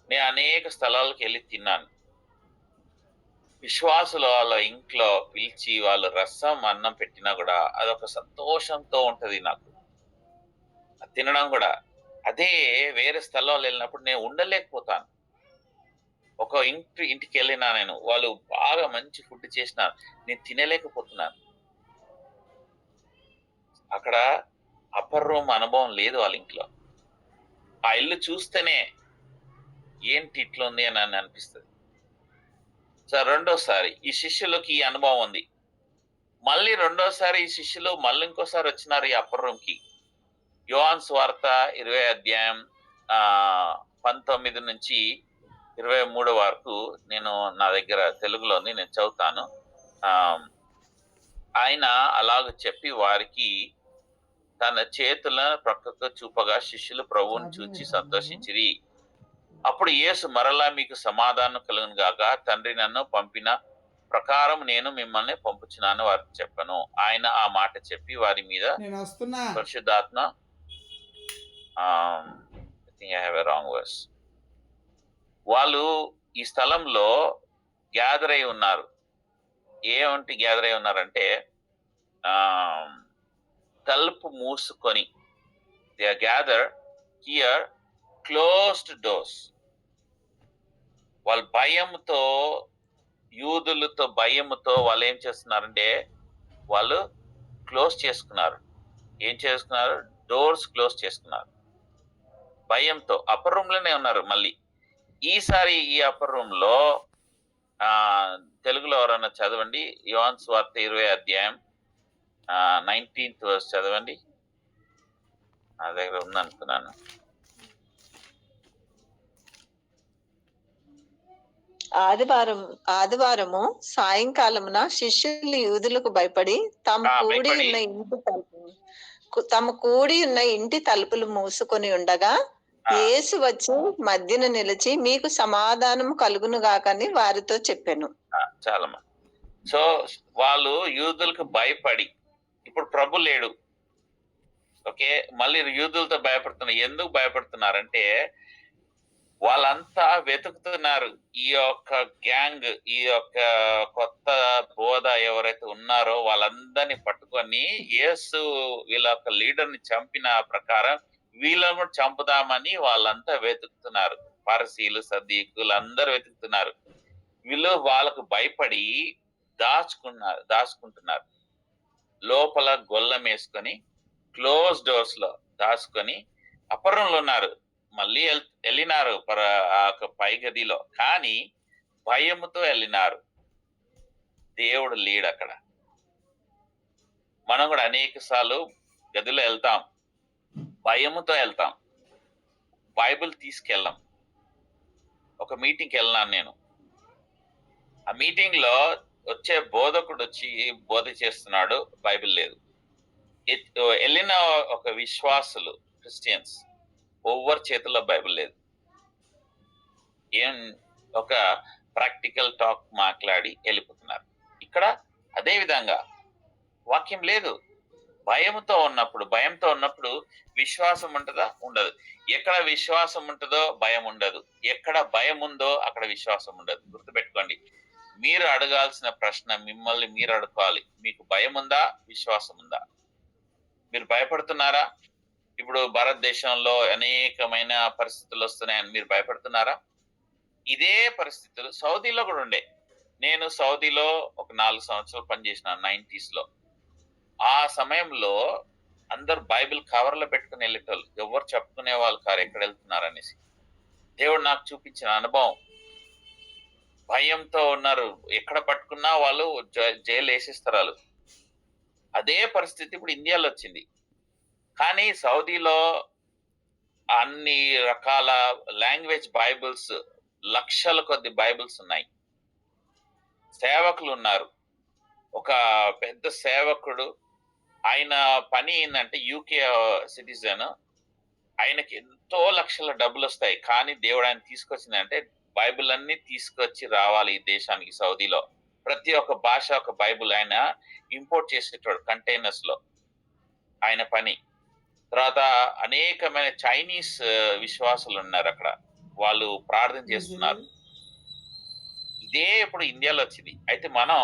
నేను అనేక స్థలాలకు వెళ్ళి తిన్నాను. విశ్వాసులు వాళ్ళ ఇంట్లో పిలిచి వాళ్ళు రసం అన్నం పెట్టినా కూడా అదొక సంతోషంతో ఉంటది నాకు తినడం కూడా. అదే వేరే స్థలాలు వెళ్ళినప్పుడు నేను ఉండలేకపోతాను. ఒక ఇంటికి వెళ్ళినా నేను, వాళ్ళు బాగా మంచి ఫుడ్ చేసినారు, నేను తినలేకపోతున్నాను. అక్కడ అప్పర్ రూమ్ అనుభవం లేదు వాళ్ళ ఇంట్లో. ఆ ఇల్లు చూస్తేనే ఏంటి ఇట్లా ఉంది అని అనిపిస్తుంది. సార్ రెండోసారి ఈ శిష్యులకి ఈ అనుభవం ఉంది. మళ్ళీ రెండోసారి ఈ శిష్యులు మళ్ళీ ఇంకోసారి వచ్చినారు ఈ అప్పర్ రూమ్ కి. యోహాను సువార్త 20 అధ్యాయం 19 నుంచి 23 వరకు నేను నా దగ్గర తెలుగులోని నేను చదువుతాను. ఆయన అలాగ చెప్పి వారికి తన చేతులను ప్రక్కకు చూపగా శిష్యులు ప్రభువుని చూచి సంతోషించిరి. అప్పుడు యేసు మరలా మీకు సమాధానం కలుగును గాక, తండ్రి నన్ను పంపిన ప్రకారం నేను మిమ్మల్ని పంపుచున్నాను వారికి చెప్పను. ఆయన ఆ మాట చెప్పి వారి మీద పరిశుద్ధాత్మ వాళ్ళు ఈ స్థలంలో గ్యాదర్ అయి ఉన్నారు. ఏమంటే గ్యాదర్ అయి ఉన్నారంటే తలుపు మూసుకొని, they are gather here closed doors. వాళ్ళ భయంతో, యూదులతో భయంతో వాళ్ళు ఏం చేస్తున్నారంటే వాళ్ళు క్లోజ్ చేసుకున్నారు. ఏం చేసుకున్నారు? డోర్స్ క్లోజ్ చేసుకున్నారు భయంతో. అప్పర్ రూమ్ లోనే ఉన్నారు. మళ్ళీ ఈసారి ఈ అప్పర్ రూమ్ లో తెలుగులో ఎవరన్నా చదవండి, యోహాను సువార్త 20 అధ్యాయం 19th verse చదవండి. నా దగ్గర ఉందనుకున్నాను. ఆదివారము సాయంకాలమున శిష్యులు యూదులకు భయపడి తమ కూడి ఉన్న ఇంటి తలుపులు మూసుకొని ఉండగా యేసు వచ్చి మధ్యన నిలిచి మీకు సమాధానం కలుగును గాకని వారితో చెప్పాను. చాలా మంది. సో వాళ్ళు యూదులకు భయపడి, ఇప్పుడు ప్రభు లేడు, ఓకే, మళ్ళీ యూదులతో భయపడుతున్నారు. ఎందుకు భయపడుతున్నారంటే వాళ్ళంతా వెతుకుతున్నారు. ఈ యొక్క గ్యాంగ్, ఈ యొక్క కొత్త బోధ ఎవరైతే ఉన్నారో వాళ్ళందరినీ పట్టుకొని యేసు వీళ్ళ యొక్క లీడర్ని చంపిన ప్రకారం వీళ్ళను కూడా చంపుదామని వాళ్ళంతా వెతుకుతున్నారు. పారసీలు, సద్దీకులు అందరూ వెతుకుతున్నారు. వీళ్ళు వాళ్ళకు భయపడి దాచుకుంటున్నారు. లోపల గొల్లం వేసుకొని క్లోజ్ డోర్స్ లో దాచుకొని అపరంలో ఉన్నారు. మళ్ళీ వెళ్ళినారు పై గదిలో, కానీ భయముతో వెళ్ళినారు. దేవుడు లేడు అక్కడ. మనం కూడా అనేక సార్లు గదిలో వెళ్తాం, భయముతో వెళ్తాం, బైబిల్ తీసుకెళ్ళాం. ఒక మీటింగ్కి వెళ్ళినాను నేను. ఆ మీటింగ్ లో వచ్చే బోధకుడు వచ్చి బోధ చేస్తున్నాడు, బైబిల్ లేదు. వెళ్ళిన ఒక విశ్వాసులు క్రిస్టియన్స్ ఓవర్ చేతుల్లో బైబిల్ లేదు. ఏం ఒక ప్రాక్టికల్ టాక్ మాట్లాడి వెళ్ళిపోతున్నారు. ఇక్కడ అదే విధంగా వాక్యం లేదు. భయంతో ఉన్నప్పుడు విశ్వాసం ఉంటుందా? ఉండదు. ఎక్కడ విశ్వాసం ఉంటుందో భయం ఉండదు. ఎక్కడ భయం ఉందో అక్కడ విశ్వాసం ఉండదు. గుర్తుపెట్టుకోండి. మీరు అడగాల్సిన ప్రశ్న మిమ్మల్ని మీరు అడుకోవాలి. మీకు భయం ఉందా? విశ్వాసం ఉందా? మీరు భయపడుతున్నారా? ఇప్పుడు భారతదేశంలో అనేకమైన పరిస్థితులు వస్తున్నాయని మీరు భయపడుతున్నారా? ఇదే పరిస్థితులు సౌదీలో కూడా ఉండే. నేను సౌదీలో ఒక 4 సంవత్సరాలు పనిచేసిన 90s లో. ఆ సమయంలో అందరు బైబిల్ కవర్లో పెట్టుకుని వెళ్ళేటోళ్ళు, ఎవరు చెప్పుకునే వాళ్ళు కారు ఎక్కడ వెళ్తున్నారు అనేసి. దేవుడు నాకు చూపించిన అనుభవం. భయంతో ఉన్నారు. ఎక్కడ పట్టుకున్నా వాళ్ళు జైలు వేసేస్తారు. అదే పరిస్థితి ఇప్పుడు ఇండియాలో వచ్చింది. కానీ సౌదీలో అన్ని రకాల లాంగ్వేజ్ బైబిల్స్, లక్షల కొద్ది బైబిల్స్ ఉన్నాయి. సేవకులు ఉన్నారు. ఒక పెద్ద సేవకుడు, ఆయన పని ఏంటంటే యూకే సిటిజన్, ఆయనకి ఎంతో లక్షల డబ్బులు వస్తాయి. కానీ దేవుడు ఆయన తీసుకొచ్చిందంటే బైబిల్ అన్ని తీసుకొచ్చి రావాలి ఈ దేశానికి. సౌదీలో ప్రతి ఒక్క భాష ఒక బైబిల్ ఆయన ఇంపోర్ట్ చేసేటోడు కంటైనర్స్ లో, ఆయన పని. తర్వాత అనేకమైన చైనీస్ విశ్వాసులు ఉన్నారు అక్కడ, వాళ్ళు ప్రార్థన చేస్తున్నారు. ఇదే ఇప్పుడు ఇండియాలో వచ్చింది. అయితే మనం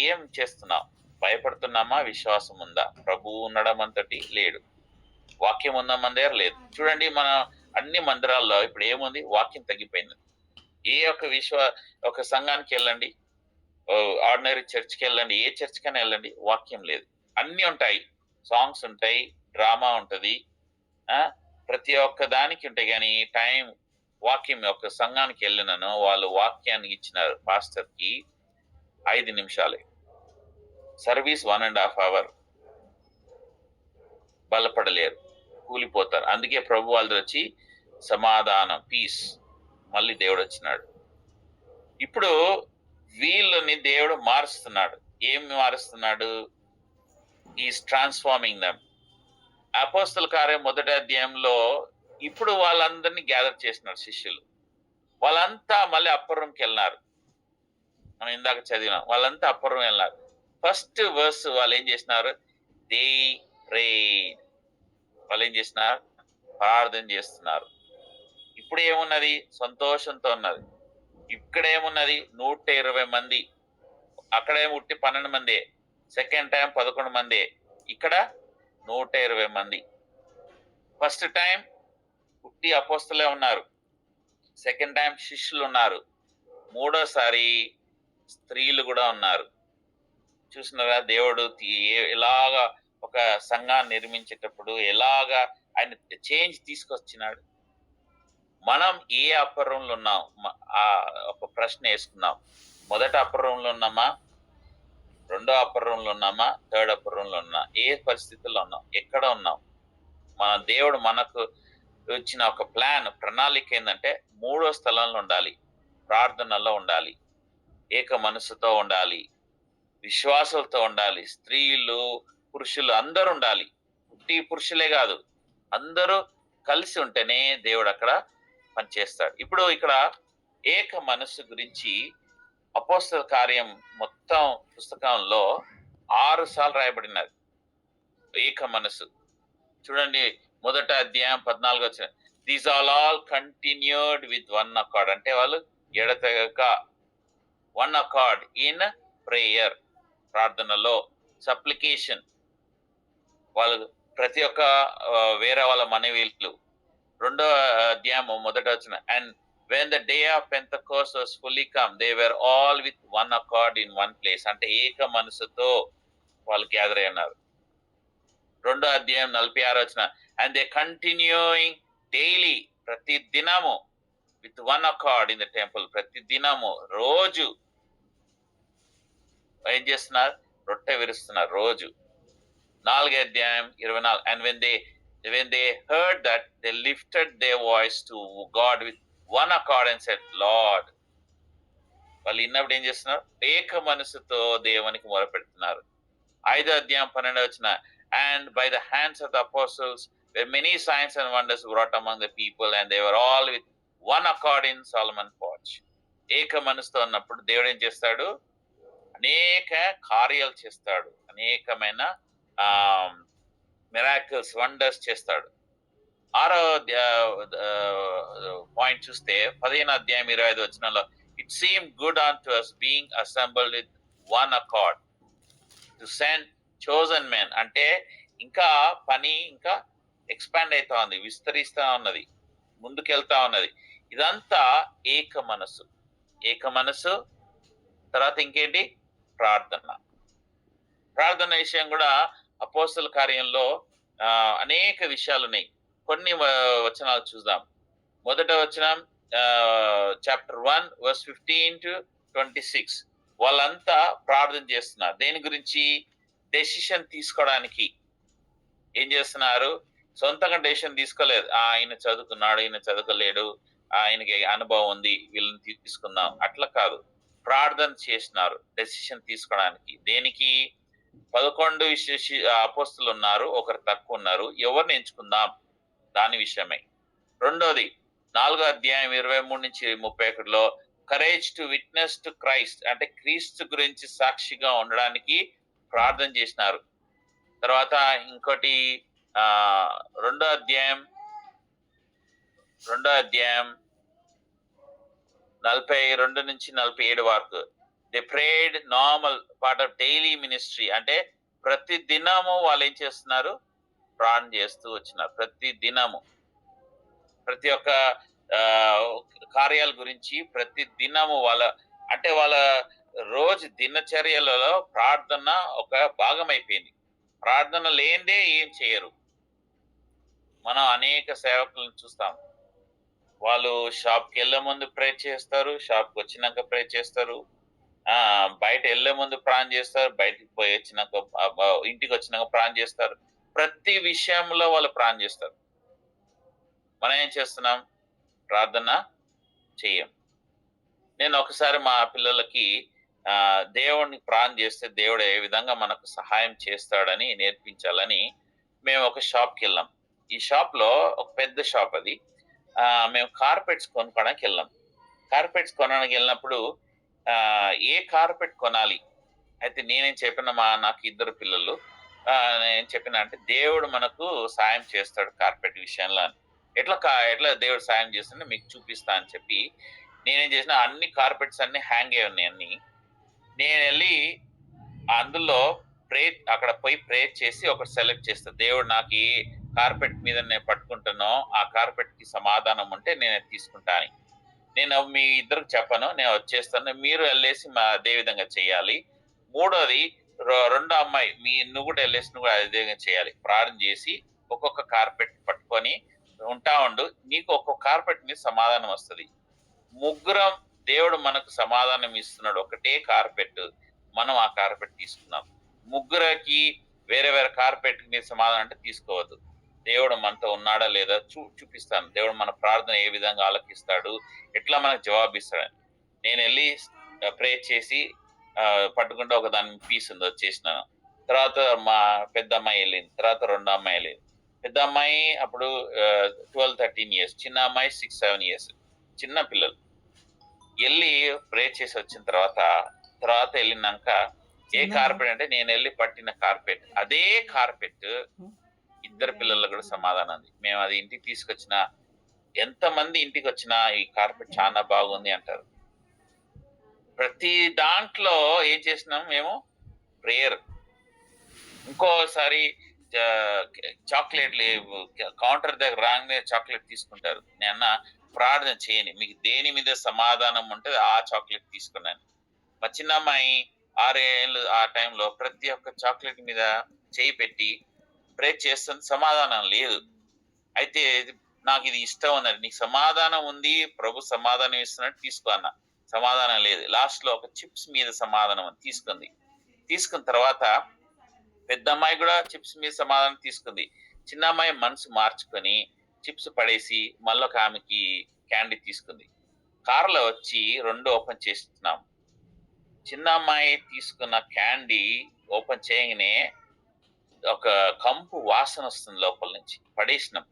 ఏం చేస్తున్నాం? భయపడుతున్నామా? విశ్వాసం ఉందా? ప్రభువు ఉండడం అంతటి లేడు, వాక్యం ఉన్న మన దగ్గర లేదు. చూడండి, మన అన్ని మందిరాల్లో ఇప్పుడు ఏముంది? వాక్యం తగ్గిపోయింది. ఏ ఒక సంఘానికి వెళ్ళండి, ఆర్డినరీ చర్చ్కి వెళ్ళండి, ఏ చర్చ్కైనా వెళ్ళండి, వాక్యం లేదు. అన్ని ఉంటాయి, సాంగ్స్ ఉంటాయి, డ్రామా ఉంటది, ప్రతి ఒక్క దానికి ఉంటాయి. కానీ టైం వాక్యం, ఒక సంఘానికి వెళ్ళినాను, వాళ్ళు వాక్యాన్ని ఇచ్చినారు పాస్టర్ కి 5 నిమిషాలే, సర్వీస్ 1.5 hours. బలపడలేరు, కూలిపోతారు. అందుకే ప్రభు వాళ్ళు వచ్చి సమాధానం, పీస్, మళ్ళీ దేవుడు వచ్చినాడు. ఇప్పుడు వీళ్ళని దేవుడు మారుస్తున్నాడు. ఏం మారుస్తున్నాడు? Is transforming dum. అపోస్తల కార్యం 1వ అధ్యాయంలో ఇప్పుడు వాళ్ళందరినీ గ్యాదర్ చేసినారు శిష్యులు. వాళ్ళంతా మళ్ళీ అప్పర్రంకి వెళ్ళినారు. మనం ఇందాక చదివినాం, వాళ్ళంతా అప్పర్రం వెళ్ళినారు. ఫస్ట్ వర్స్ వాళ్ళు ఏం చేసినారు? They prayed. వాళ్ళు ఏం చేసినారు? ప్రార్థన చేస్తున్నారు. ఇప్పుడు ఏమున్నది? సంతోషంతో ఉన్నది. ఇక్కడ ఏమున్నది? 120 మంది. అక్కడేమో 12 మంది, సెకండ్ టైం 11 మంది, ఇక్కడ 120 మంది. ఫస్ట్ టైం పుట్టి అపోస్తలే ఉన్నారు, సెకండ్ టైం శిష్యులు ఉన్నారు, మూడోసారి స్త్రీలు కూడా ఉన్నారు. చూసినారా దేవుడు ఎలాగా ఒక సంఘాన్ని నిర్మించేటప్పుడు ఎలాగా ఆయన చేంజ్ తీసుకొచ్చినాడు. మనం ఏ అప్పరంలో ఉన్నాం? ఒక ప్రశ్న వేసుకున్నాం. మొదట అప్పరంలో ఉన్నామా? రెండో అప్పరంలో ఉన్నామా? థర్డ్ అప్పరంలో ఉన్నా? ఏ పరిస్థితుల్లో ఉన్నాం? ఎక్కడ ఉన్నాం? మన దేవుడు మనకు వచ్చిన ఒక ప్రణాళిక ఏంటంటే 3వ స్థలంలో ఉండాలి, ప్రార్థనలో ఉండాలి, ఏక మనసుతో ఉండాలి, విశ్వాసాలతో ఉండాలి, స్త్రీలు పురుషులు అందరూ ఉండాలి. పుట్టి పురుషులే కాదు, అందరూ కలిసి ఉంటేనే దేవుడు అక్కడ పనిచేస్తాడు. ఇప్పుడు ఇక్కడ ఏక మనస్సు గురించి అపోస్తల కార్యం మొత్తం పుస్తకంలో 6 సార్లు రాయబడినది. ఏక మనస్సు చూడండి, 1వ అధ్యాయం 14 వచ్చిన, these all continued with one accord. అంటే వాళ్ళు ఎడతెగక వన్ అకార్డ్ ఇన్ ప్రేయర్, ప్రార్థనలో, సప్లికేషన్, వాళ్ళు ప్రతి ఒక్క వేరే వాళ్ళ మనవీళ్ళు. 2వ అధ్యాయం 1వ వచనం, and when the day of Pentecost was fully come, they were all with one accord in one place. అంటే ఏక మనసుతో వాళ్ళు గ్యాదర్ అయి ఉన్నారు. 2వ అధ్యాయం 46 వచనం, and they continuing daily, ప్రతి దినము, with one accord in the temple, ప్రతి దినము, రోజు ఏం చేస్తున్నారు? రొట్టె విరుస్తున్నారు రోజు. 4వ అధ్యాయం 24, and when they heard that, they lifted their voice to God with one accord and said, Lord. వాళ్ళు ఇన్నప్పుడు ఏం చేస్తున్నారు? ఏక మనసుతో దేవునికి మొరపెడుతున్నారు. 5వ అధ్యాయం 12వ వచనం, and by the hands of the apostles were many signs and wonders brought among the people, and they were all with one accord in Solomon porch. ఏక మనసుతో ఉన్నప్పుడు దేవుడు ఏం చేస్తాడు? అనేక కార్యాలు చేస్తాడు, అనేకమైన మిరాకిల్స్, వండర్స్ చేస్తాడు. 6వ పాయింట్ చూస్తే 15వ అధ్యాయం 25వ వచనంలో, it seem good on to us being assembled with one accord to send chosen men. అంటే ఇంకా పని ఇంకా ఎక్స్పాండ్ అవుతా ఉంది, విస్తరిస్తా ఉన్నది, ముందుకెళ్తా ఉన్నది. ఇదంతా ఏక మనసు. ఏక మనసు తర్వాత ఇంకేంటి? ప్రార్థన విషయం కూడా అపోస్తల కార్యంలో అనేక విషయాలు ఉన్నాయి. కొన్ని వచనాలు చూద్దాం. 1వ వచనం, చాప్టర్ 1 verse 15 to 26. వాళ్ళంతా ప్రార్థన చేస్తున్నారు. దేని గురించి? డెసిషన్ తీసుకోవడానికి ఏం చేస్తున్నారు? సొంతంగా డెసిషన్ తీసుకోలేదు. ఆయన చదువుకున్నాడు, ఈయన చదువుకోలేడు, ఆయనకి అనుభవం ఉంది, వీళ్ళని తీసుకుందాం, అట్లా కాదు. ప్రార్థన చేసినారు డెసిషన్ తీసుకోవడానికి. దేనికి? 11 అపోస్తులు ఉన్నారు, ఒకరు తక్కువ ఉన్నారు, ఎవరిని ఎంచుకుందాం దాని విషయమై. రెండోది 4వ అధ్యాయం 23-31లో courage to witness to Christ, అంటే క్రీస్తు గురించి సాక్షిగా ఉండడానికి ప్రార్థన చేసినారు. తర్వాత ఇంకోటి 2వ అధ్యాయం 42-47 వరకు they prayed normal part of daily ministry, అంటే ప్రతి దినము వాళ్ళు ఏం చేస్తున్నారు? ప్రార్థన చేస్తూ వచ్చినారు. ప్రతి దినము ప్రతి ఒక్క కార్యాల గురించి ప్రతి దినము వాళ్ళ రోజు దినచర్యలలో ప్రార్థన ఒక భాగం అయిపోయింది. ప్రార్థన లేనిదే ఏం చేయరు. మనం అనేక సేవకులను చూస్తాం, వాళ్ళు షాప్కి వెళ్ళే ముందు ప్రే చేస్తారు, షాప్కి వచ్చినాక ప్రే చేస్తారు, బయట వెళ్ళే ముందు ప్రార్థన చేస్తారు, బయటికి పోయి వచ్చినాక ఇంటికి వచ్చినాక ప్రార్థన చేస్తారు. ప్రతి విషయంలో వాళ్ళు ప్రార్థన చేస్తారు. మనం ఏం చేస్తున్నాం? ప్రార్థన చెయ్యం. నేను ఒకసారి మా పిల్లలకి దేవుడిని ప్రార్థన చేస్తే దేవుడు ఏ విధంగా మనకు సహాయం చేస్తాడని నేర్పించాలని మేము ఒక షాప్కి వెళ్ళాం. ఈ షాప్లో ఒక పెద్ద షాప్ అది. మేము కార్పెట్స్ కొనుక్కోవడానికి వెళ్ళాం. కార్పెట్స్ కొనడానికి వెళ్ళినప్పుడు ఏ కార్పెట్ కొనాలి అయితే నేనేం చెప్పిన నాకు 2 పిల్లలు నేను చెప్పిన అంటే దేవుడు మనకు సాయం చేస్తాడు కార్పెట్ విషయంలో అని. ఎట్లా దేవుడు సాయం చేస్తుంటే మీకు చూపిస్తా అని చెప్పి నేనేం చేసిన, అన్ని కార్పెట్స్ అన్ని హ్యాంగ్ అయి ఉన్నాయి అన్ని. నేను వెళ్ళి అందులో అక్కడ పోయి ప్రే చేసి ఒకటి సెలెక్ట్ చేస్తా. దేవుడు నాకు ఈ కార్పెట్ మీద నేను పట్టుకుంటానో ఆ కార్పెట్ కి సమాధానం ఉంటే నేను తీసుకుంటాను. నేను మీ ఇద్దరికి చెప్పను, నేను వచ్చేస్తాను, మీరు వెళ్ళేసి అదే విధంగా చేయాలి. మూడోది రెండో అమ్మాయి నువ్వు కూడా వెళ్ళేసి నువ్వు అదే విధంగా చేయాలి. ప్రార్థన చేసి ఒక్కొక్క కార్పెట్ పట్టుకొని ఉంటా ఉండు, నీకు ఒక్కొక్క కార్పెట్ మీద సమాధానం వస్తుంది. ముగ్గురం దేవుడు మనకు సమాధానం ఇస్తున్నాడు. ఒకటే కార్పెట్, మనం ఆ కార్పెట్ తీసుకున్నాం. ముగ్గురికి వేరే వేరే కార్పెట్ మీద సమాధానం అంటే తీసుకోవద్దు. దేవుడు మనతో ఉన్నాడా లేదా చూపిస్తాను. దేవుడు మన ప్రార్థన ఏ విధంగా ఆలకిస్తాడు, ఎట్లా మనకు జవాబు ఇస్తాడని. నేను వెళ్ళి ప్రే చేసి పట్టుకుంటే ఒక దాని పీస్ ఉంది, వచ్చేసినాను. తర్వాత మా పెద్ద అమ్మాయి వెళ్ళింది, తర్వాత రెండో అమ్మాయి వెళ్ళింది. పెద్ద అమ్మాయి అప్పుడు 12-13 years, చిన్న అమ్మాయి 6-7 years, చిన్న పిల్లలు. వెళ్ళి ప్రే చేసి వచ్చిన తర్వాత వెళ్ళినాక ఏ కార్పెట్ అంటే నేను వెళ్ళి పట్టిన కార్పెట్, అదే కార్పెట్ 2 పిల్లలకు కూడా సమాధానం ఉంది. మేము అది ఇంటికి తీసుకొచ్చిన ఎంతమంది ఇంటికి వచ్చినా ఈ కార్పెట్ చాలా బాగుంది అంటారు. ప్రతి దాంట్లో ఏం చేసినాం మేము? ప్రేయర్. ఇంకోసారి చాక్లెట్లు కౌంటర్ దగ్గర రాగానే చాక్లెట్ తీసుకుంటారు. నేను ప్రార్థన చేయని, మీకు దేని మీద సమాధానం ఉంటుంది ఆ చాక్లెట్ తీసుకున్నాను. మా చిన్న అమ్మాయి 6 ఏళ్ళు ఆ టైంలో ప్రతి ఒక్క చాక్లెట్ మీద చేయి పెట్టి ప్రే చేస్తుంది, సమాధానం లేదు. అయితే నాకు ఇది ఇష్టం ఉన్నది, నీకు సమాధానం ఉంది, ప్రభు సమాధానం ఇస్తున్నట్టు తీసుకో అన్న. సమాధానం లేదు. లాస్ట్ లో ఒక చిప్స్ మీద సమాధానం తీసుకుంది. తీసుకున్న తర్వాత పెద్ద అమ్మాయి కూడా చిప్స్ మీద సమాధానం తీసుకుంది. చిన్న అమ్మాయి మనసు మార్చుకొని చిప్స్ పడేసి మళ్ళీ ఒక ఆమెకి క్యాండీ తీసుకుంది. కారులో వచ్చి 2 ఓపెన్ చేస్తున్నాం. చిన్న అమ్మాయి తీసుకున్న క్యాండీ ఓపెన్ చేయగానే ఒక కంపు వాసన వస్తుంది లోపల నుంచి, పడేసినాం.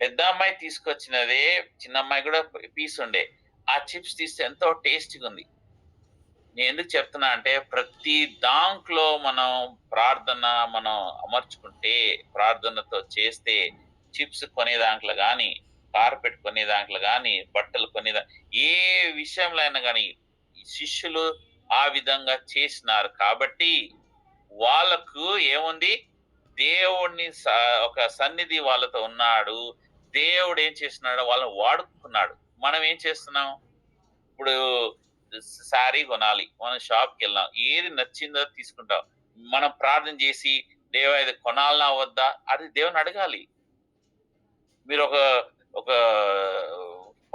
పెద్ద అమ్మాయి తీసుకొచ్చినదే చిన్న అమ్మాయి కూడా పీస్ ఉండే. ఆ చిప్స్ తీస్తే ఎంతో టేస్టీగా ఉంది. నేను ఎందుకు చెప్తున్నా అంటే ప్రతి దాంట్లో మనం ప్రార్థన మనం అమర్చుకుంటే, ప్రార్థనతో చేస్తే, చిప్స్ కొనే దాంట్లో కానీ, కార్పెట్ కొనే దాంట్లో కానీ, బట్టలు కొనేదా ఏ విషయంలో అయినా కానీ శిష్యులు ఆ విధంగా చేసినారు కాబట్టి వాళ్ళకు ఏముంది? దేవుడిని ఒక సన్నిధి వాళ్ళతో ఉన్నాడు. దేవుడు ఏం చేస్తున్నాడు? వాళ్ళని వాడుకున్నాడు. మనం ఏం చేస్తున్నాం? ఇప్పుడు శారీ కొనాలి, మనం షాప్కి వెళ్ళాం, ఏది నచ్చిందో తీసుకుంటాం. మనం ప్రార్థన చేసి దేవా ఇది కొనాలనా వద్దా అది దేవుని అడగాలి. మీరు ఒక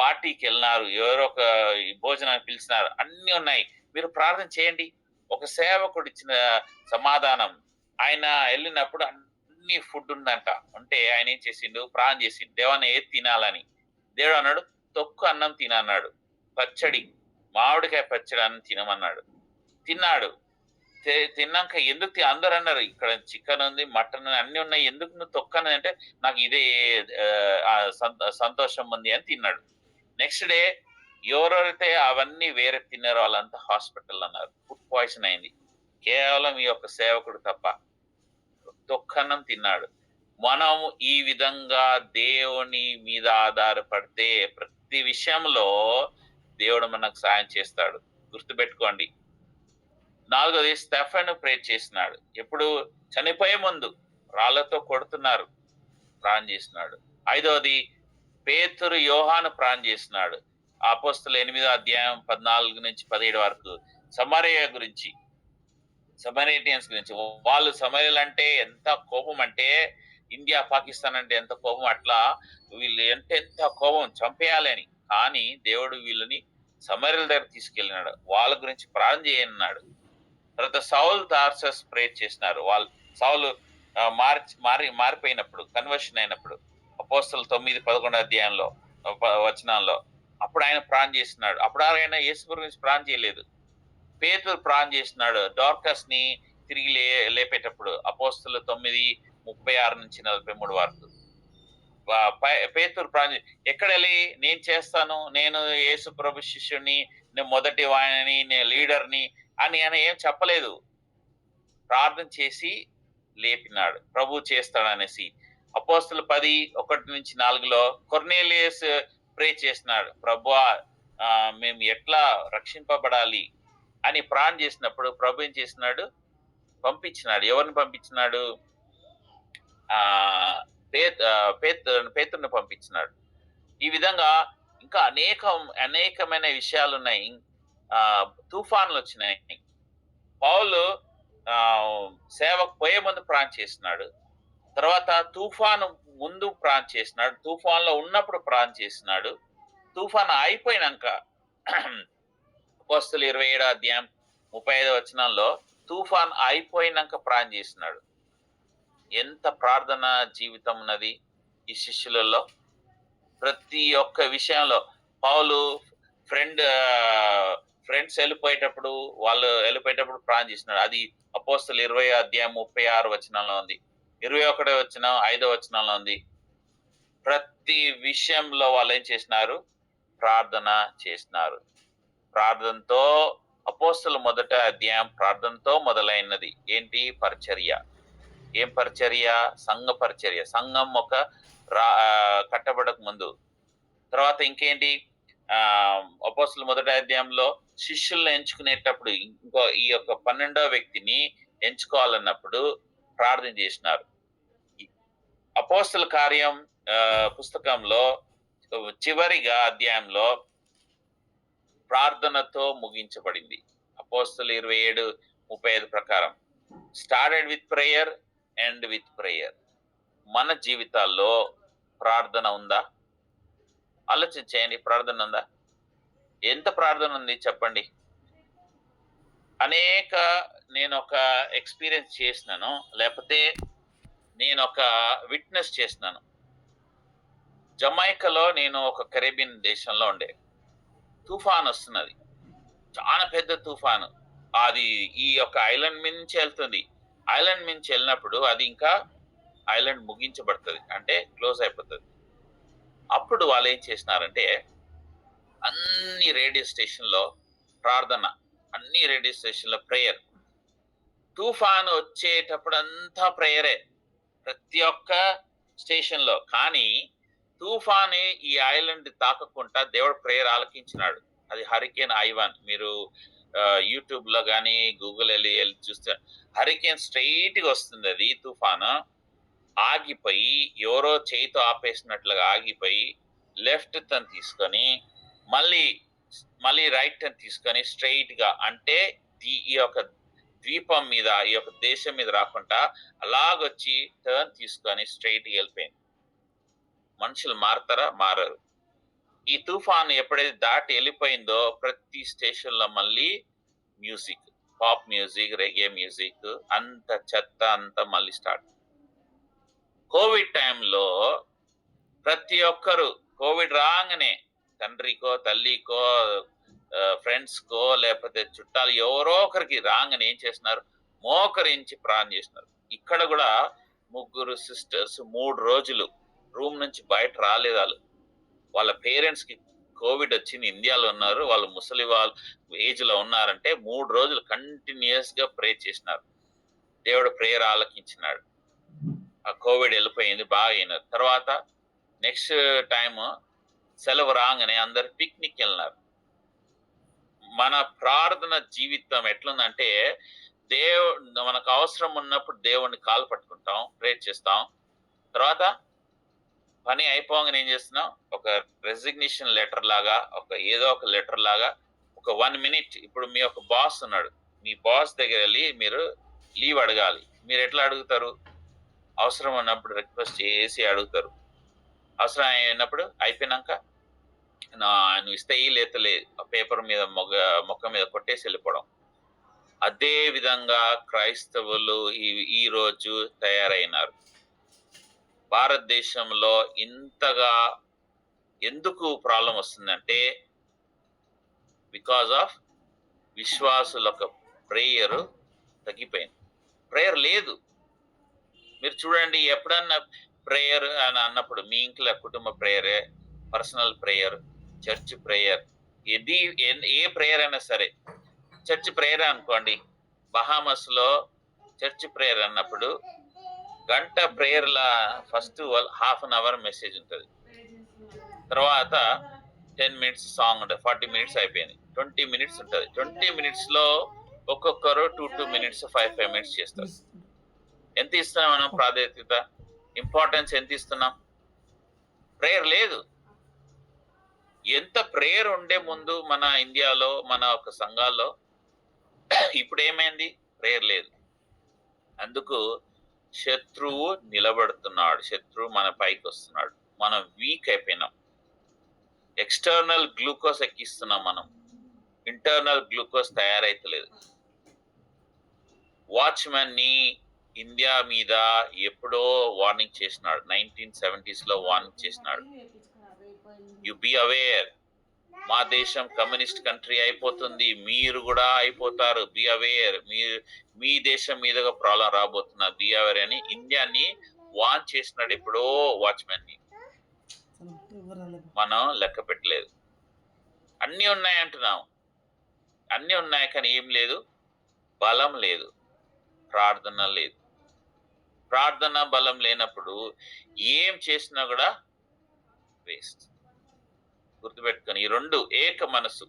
పార్టీకి వెళ్ళినారు, ఎవరో ఒక భోజనాన్ని పిలిచినారు, అన్ని ఉన్నాయి, మీరు ప్రార్థన చేయండి. ఒక సేవకుడు ఇచ్చిన సమాధానం ఆయన వెళ్ళినప్పుడు అన్ని ఫుడ్ ఉందంట. అంటే ఆయన ఏం చేసిండు, ప్రార్థన చేసిండు దేవాన్ని ఏది తినాలని. దేవుడు అన్నాడు తొక్కు అన్నం తినన్నాడు. పచ్చడి, మామిడికాయ పచ్చడి అన్నం తినమన్నాడు. తిన్నాడు. తిన్నాక ఎందుకు అందరు అన్నారు ఇక్కడ చికెన్ ఉంది, మటన్ అన్ని ఉన్నాయి, ఎందుకు నువ్వు తొక్కని అంటే నాకు ఇదే సంతోషం ఉంది అని తిన్నాడు. నెక్స్ట్ డే ఎవరైతే అవన్నీ వేరే తిన్నారో వాళ్ళంతా హాస్పిటల్ అన్నారు, ఫుడ్ పాయిజన్ అయింది. కేవలం ఈ యొక్క సేవకుడు తప్ప తొక్కన్నం తిన్నాడు. మనం ఈ విధంగా దేవుని మీద ఆధారపడితే ప్రతి విషయంలో దేవుడు మనకు సాయం చేస్తాడు. గుర్తుపెట్టుకోండి. 4వది స్టెఫెను ప్రే చేసినాడు. ఎప్పుడు చనిపోయే ముందు రాళ్లతో కొడుతున్నారు, ప్రార్థన చేసినాడు. 5వది పేతురు యోహాను ప్రార్థన చేసినాడు. అపోస్తలుల 8వ అధ్యాయం 14 నుంచి 17 వరకు సమరయ గురించి, సమరేటియన్స్ గురించి. వాళ్ళు సమరయలు అంటే ఎంత కోపం అంటే, ఇండియా పాకిస్తాన్ అంటే ఎంత కోపం, అట్లా వీళ్ళు అంటే ఎంత కోపం, చంపేయాలని. కానీ దేవుడు వీళ్ళని సమరయల దగ్గర తీసుకెళ్ళినాడు, వాళ్ళ గురించి ప్రార్థన చేయన్నాడు. తర్వాత సౌల్ తార్సస్ ప్రే చేసినారు. వాళ్ళు సౌలు మారిపోయినప్పుడు, కన్వర్షన్ అయినప్పుడు, అపోస్తలుల 9-11 అధ్యాయంలో వచనంలో అప్పుడు ఆయన ప్రార్థన చేస్తున్నాడు. అప్పుడు ఆయన యేసు గురించి ప్రార్థన చేయలేదు. పేతురు ప్రార్థన చేస్తున్నాడు డార్కస్ ని తిరిగి లేపేటప్పుడు, అపోస్తలుల 9:36 నుంచి 43 వరకు. పేతురు ప్రార్థన ఎక్కడ వెళ్ళి నేను చేస్తాను, నేను యేసు ప్రభు శిష్యుని, నేను మొదటి వాడిని, నేను లీడర్ని అని ఆయన ఏం చెప్పలేదు. ప్రార్థన చేసి లేపినాడు, ప్రభు చేస్తాడనేసి. అపోస్తలుల 10:1-4లో కొర్నేలియస్ ప్రే చేసినాడు, ప్రభువా మేము ఎట్లా రక్షింపబడాలి అని ప్రార్థన చేసినప్పుడు ప్రభు ఏం చేసినాడు, పంపించినాడు. ఎవరిని పంపించినాడు? పేతురుని పంపించినాడు. ఈ విధంగా ఇంకా అనేకమైన విషయాలు ఉన్నాయి. తుఫాన్లు వచ్చినాయి. పౌలు సేవకు పోయే ముందు ప్రార్థన చేసినాడు, తర్వాత తుఫాను ముందు ప్రార్థన చేసినాడు, తుఫాన్లో ఉన్నప్పుడు ప్రార్థన చేసినాడు, తుఫాను అయిపోయినాక అపోస్తలుల 27వ అధ్యాయం 35వ వచనంలో తుఫాన్ అయిపోయినాక ప్రార్థన చేసినాడు. ఎంత ప్రార్థన జీవితం ఉన్నది ఈ శిష్యులలో. ప్రతి ఒక్క విషయంలో పౌలు ఫ్రెండ్స్ వెళ్ళిపోయేటప్పుడు వెళ్ళిపోయేటప్పుడు ప్రార్థన చేసినాడు. అది అపోస్తలుల 20వ అధ్యాయం 36వ వచనంలో ఉంది, 21వ వచనం 5వ వచనంలో ఉంది. ప్రతి విషయంలో వాళ్ళు ఏం చేసినారు? ప్రార్థన చేసినారు. ప్రార్థనతో అపోస్తలుల 1వ అధ్యాయం ప్రార్థనతో మొదలైనది. ఏంటి? పరిచర్య. ఏం పరిచర్య? సంఘ పరిచర్య. సంఘం ఒక కట్టబడక ముందు. తర్వాత ఇంకేంటి? అపోస్తలుల 1వ అధ్యాయంలో శిష్యులను ఎంచుకునేటప్పుడు ఈ యొక్క 12వ వ్యక్తిని ఎంచుకోవాలన్నప్పుడు ప్రార్థన చేసినారు. అపోస్తలుల కార్యం పుస్తకంలో చివరిగా అధ్యాయంలో ప్రార్థనతో ముగించబడింది. అపోస్తలుల 27:35 ప్రకారం started with prayer, end with prayer. మన జీవితాల్లో ప్రార్థన ఉందా? ఆలోచించేయండి. ప్రార్థన ఉందా? ఎంత ప్రార్థన ఉంది చెప్పండి. నేను ఒక ఎక్స్పీరియన్స్ చేసినాను, లేకపోతే నేను ఒక విట్నెస్ చేసినాను. జమైకాలో నేను ఒక కరేబియన్ దేశంలో ఉండే, తుఫాన్ వస్తున్నది, చాలా పెద్ద తుఫాను. అది ఈ యొక్క ఐలాండ్ మించి వెళ్తుంది. ఐలాండ్ మించి వెళ్ళినప్పుడు అది ఇంకా ఐలాండ్ ముగించబడుతుంది, అంటే క్లోజ్ అయిపోతుంది. అప్పుడు వాళ్ళు ఏం చేసినారంటే అన్ని రేడియో స్టేషన్లో ప్రార్థన, అన్ని రేడియో స్టేషన్లో ప్రేయర్. తుఫాను వచ్చేటప్పుడు అంతా ప్రేయరే ప్రతి ఒక్క స్టేషన్లో. కానీ తుఫాను ఈ ఐలాండ్ తాకకుండా దేవుడు ప్రేయర్ ఆలకించినాడు. అది హరికేన్ ఐవాన్. మీరు యూట్యూబ్ లో కానీ గూగుల్ వెళ్ళి చూస్తే హరికేన్ స్ట్రైట్ గా వస్తుంది. అది తుఫాను ఆగిపోయి ఎవరో చేయితో ఆపేసినట్లుగా ఆగిపోయి లెఫ్ట్ టర్న్ తీసుకొని మళ్ళీ రైట్ టర్న్ తీసుకొని స్ట్రైట్ గా, అంటే ఈ యొక్క ద్వీపం మీద, ఈ యొక్క దేశం మీద రాకుండా అలాగొచ్చి టర్న్ తీసుకొని స్ట్రైట్ గా వెళ్ళిపోయింది. మనుషులు మారతారా? మారరు. ఈ తుఫాను ఎప్పుడైతే దాటి వెళ్ళిపోయిందో ప్రతి స్టేషన్ లో మళ్ళీ మ్యూజిక్, పాప్ మ్యూజిక్, రెగే మ్యూజిక్, అంత చెత్త అంతా మళ్ళీ స్టార్ట్. కోవిడ్ టైంలో ప్రతి ఒక్కరు కోవిడ్ రాగానే తండ్రికో తల్లికో ఫ్రెండ్స్కో లేకపోతే చుట్టాలు ఎవరో ఒకరికి రాగానే ఏం చేస్తున్నారు, మోకరించి ప్రార్థన చేస్తున్నారు. ఇక్కడ కూడా 3 సిస్టర్స్ 3 రోజులు రూమ్ నుంచి బయట రాలేదు. వాళ్ళ పేరెంట్స్ కి కోవిడ్ వచ్చింది, ఇండియాలో ఉన్నారు, వాళ్ళు ముసలి వాళ్ళు ఏజ్ లో ఉన్నారంటే 3 రోజులు కంటిన్యూస్ గా ప్రే చేసినారు. దేవుడు ప్రేయర్ ఆలకించినాడు. ఆ కోవిడ్ వెళ్ళిపోయింది, బాగా అయినారు. తర్వాత నెక్స్ట్ టైం సెలవు రాగానే అందరు పిక్నిక్ వెళ్ళినారు. మన ప్రార్థన జీవితం ఎట్లుందంటే మనకు అవసరం ఉన్నప్పుడు దేవుణ్ణి కాలు పట్టుకుంటాం, ప్రేర్ చేస్తాం. తర్వాత పని అయిపోగానే ఏం చేస్తున్నాం, ఒక రెసిగ్నేషన్ లెటర్ లాగా, ఏదో ఒక లెటర్ లాగా ఒక 1 minute. ఇప్పుడు మీ ఒక బాస్ ఉన్నాడు, మీ బాస్ దగ్గర వెళ్ళి మీరు లీవ్ అడగాలి. మీరు ఎట్లా అడుగుతారు? అవసరం ఉన్నప్పుడు రిక్వెస్ట్ చేసి అడుగుతారు. అవసరం అయినప్పుడు అయిపోయినాక నువ్వు ఇస్తే లేదు ఆ పేపర్ మీద మొక్క మీద కొట్టేసి వెళ్ళిపోవడం. అదే విధంగా క్రైస్తవులు ఈ రోజు తయారైనారు. భారతదేశంలో ఇంతగా ఎందుకు ప్రాబ్లం వస్తుందంటే బికాజ్ ఆఫ్ విశ్వాసుల యొక్క ప్రేయర్ తగ్గిపోయింది. ప్రేయర్ లేదు. మీరు చూడండి, ఎప్పుడన్నా ప్రేయర్ అని అన్నప్పుడు మీ ఇంట్లో కుటుంబ ప్రేయరే, పర్సనల్ ప్రేయర్, చర్చ్ ప్రేయర్, ఏ ప్రేయర్ అయినా సరే, చర్చ్ ప్రేయర్ అనుకోండి, బహామస్ లో చర్చ్ ప్రేయర్ అన్నప్పుడు గంట ప్రేయర్ లా ఫస్ట్ 1/2 hour మెసేజ్ ఉంటుంది, తర్వాత 10 minutes సాంగ్ ఉంటుంది, 40 minutes అయిపోయింది, 20 minutes ఉంటుంది. 20 minutes లో ఒక్కొక్కరు 2 minutes 5 minutes చేస్తారు. ఎంత ఇస్తున్నాం మనం ప్రాధాన్యత, ఇంపార్టెన్స్ ఎంత ఇస్తున్నాం? ప్రేయర్ లేదు. ఎంత ప్రేయర్ ఉండే ముందు మన ఇండియాలో, మన ఒక సంఘాల్లో, ఇప్పుడు ఏమైంది? ప్రేయర్ లేదు. అందుకు శత్రువు నిలబడుతున్నాడు, శత్రువు మన పైకి వస్తున్నాడు. మనం వీక్ అయిపోయినాం. ఎక్స్టర్నల్ గ్లూకోజ్ ఎక్కిస్తున్నాం మనం, ఇంటర్నల్ గ్లూకోజ్ తయారైతలేదు. వాచ్మెన్ ని ఇండియా మీద ఎప్పుడో వార్నింగ్ చేసినాడు, 1970s లో వార్నింగ్ చేసినాడు. యు బి అవేర్, మా దేశం కమ్యూనిస్ట్ కంట్రీ అయిపోతుంది, మీరు కూడా అయిపోతారు, బి అవేర్, మీ దేశం మీదుగా ప్రాబ్లం రాబోతున్నారు, బి అవేర్ అని ఇండియాని వార్న్ చేసినాడు ఎప్పుడో వాచ్మెన్ ని. మనం లెక్క పెట్టలేదు. అన్ని ఉన్నాయి అంటున్నాం, అన్ని ఉన్నాయి, కానీ ఏం లేదు, బలం లేదు, ప్రార్థన లేదు. ప్రార్థన బలం లేనప్పుడు ఏం చేసినా కూడా వేస్ట్. గుర్తుపెట్టుకొని ఈ రెండు, ఏక మనసు.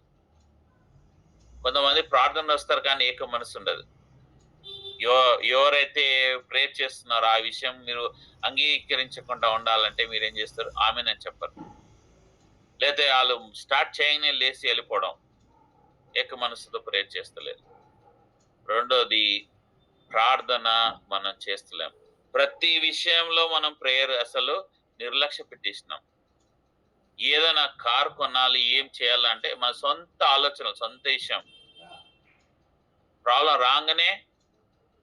కొంతమంది ప్రార్థన వస్తారు కానీ ఏక మనసు ఉండదు. ఎవరైతే ప్రేర్ చేస్తున్నారో ఆ విషయం మీరు అంగీకరించకుండా ఉండాలంటే మీరేం చేస్తారు? ఆమెనని చెప్పరు. లేకపోతే వాళ్ళు స్టార్ట్ చేయగానే లేచి వెళ్ళిపోవడం, ఏక మనసుతో ప్రేర్ చేస్తలేదు. రెండోది, ప్రార్థన మనం చేస్తలేం. ప్రతి విషయంలో మనం ప్రేయర్ అసలు నిర్లక్ష్య పెట్టేసినాం. ఏదైనా కారు కొనాలి, ఏం చేయాలంటే మన సొంత ఆలోచనలు, సొంత విషయం. ప్రాబ్లం రాగానే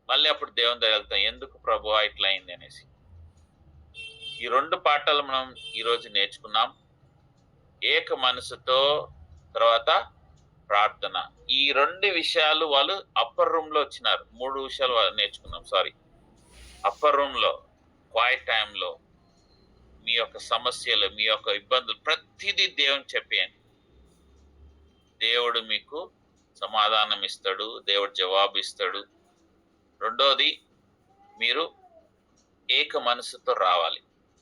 మళ్ళీ అప్పుడు దేవుని దగ్గర వెళ్తాం, ఎందుకు ప్రభు ఇట్లా అయింది అనేసి. ఈ రెండు పాఠాలు మనం ఈరోజు నేర్చుకున్నాం. ఏక మనసుతో, తర్వాత ప్రార్థన. ఈ రెండు విషయాలు వాళ్ళు అప్పర్ రూమ్ లో వచ్చినారు. 3 విషయాలు వాళ్ళు నేర్చుకున్నాం. అప్పర్ రూమ్ లో, క్వైట్ టైంలో మీ యొక్క సమస్యలు, మీ యొక్క ఇబ్బందులు ప్రతిదీ దేవుని చెప్పేయండి. దేవుడు మీకు సమాధానం ఇస్తాడు, దేవుడు జవాబు ఇస్తాడు. రెండోది, మీరు ఏక మనసుతో రావాలి.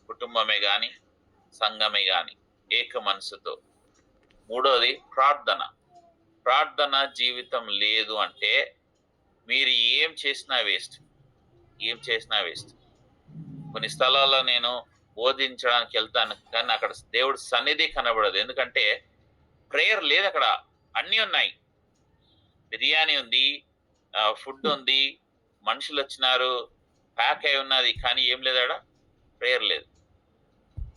కుటుంబమే కానీ, సంఘమే కానీ, ఏక మనసుతో. మూడోది, ప్రార్థన జీవితం లేదు అంటే మీరు ఏం చేసినా వేస్ట్. కొన్ని స్థలాల్లో నేను బోధించడానికి వెళ్తాను, కానీ అక్కడ దేవుడు సన్నిధి కనబడదు. ఎందుకంటే ప్రేయర్ లేదు అక్కడ. అన్నీ ఉన్నాయి, బిర్యానీ ఉంది, ఫుడ్ ఉంది, మనుషులు వచ్చినారు, ప్యాక్ అయి ఉన్నది, కానీ ఏం లేదు అక్కడ, ప్రేయర్ లేదు.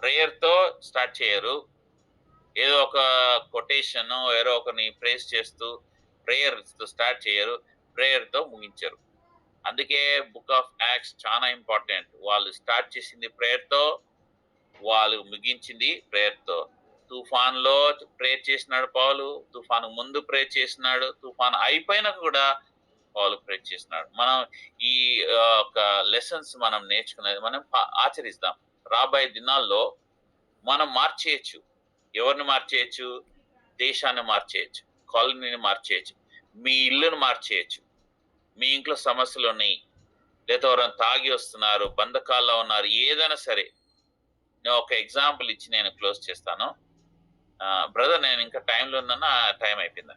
ప్రేయర్తో స్టార్ట్ చేయరు. ఏదో ఒక కొటేషన్, ఏదో ఒకరిని ప్రేస్ చేస్తూ ప్రేయర్తో స్టార్ట్ చేయరు. ప్రేయర్తో ముగించారు. అందుకే బుక్ ఆఫ్ యాక్ట్స్ చాలా ఇంపార్టెంట్. వాళ్ళు స్టార్ట్ చేసింది ప్రేయర్తో, వాళ్ళు ముగించింది ప్రేయర్తో. తుఫాన్లో ప్రేయర్ చేసినాడు పౌలు, తుఫాను ముందు ప్రేయర్ చేసినాడు, తుఫాను అయిపోయినా కూడా పౌలు ప్రేయర్ చేసినాడు. మనం ఈ ఒక లెసన్స్ మనం నేర్చుకునేది మనం ఆచరిస్తాం. రాబోయే దినాల్లో మనం మార్చేయచ్చు. ఎవరిని మార్చేయచ్చు? దేశాన్ని మార్చేయచ్చు, కాలనీని మార్చేయచ్చు, మీ ఇల్లును మార్చేయచ్చు. మీ ఇంట్లో సమస్యలు ఉన్నాయి, లేదా ఎవరైనా తాగి వస్తున్నారు, బంధకాల్లో ఉన్నారు, ఏదైనా సరే. నేను ఒక ఎగ్జాంపుల్ ఇచ్చి నేను క్లోజ్ చేస్తాను. బ్రదర్, నేను ఇంకా టైంలో ఉన్నానా? టైం అయిపోయిందా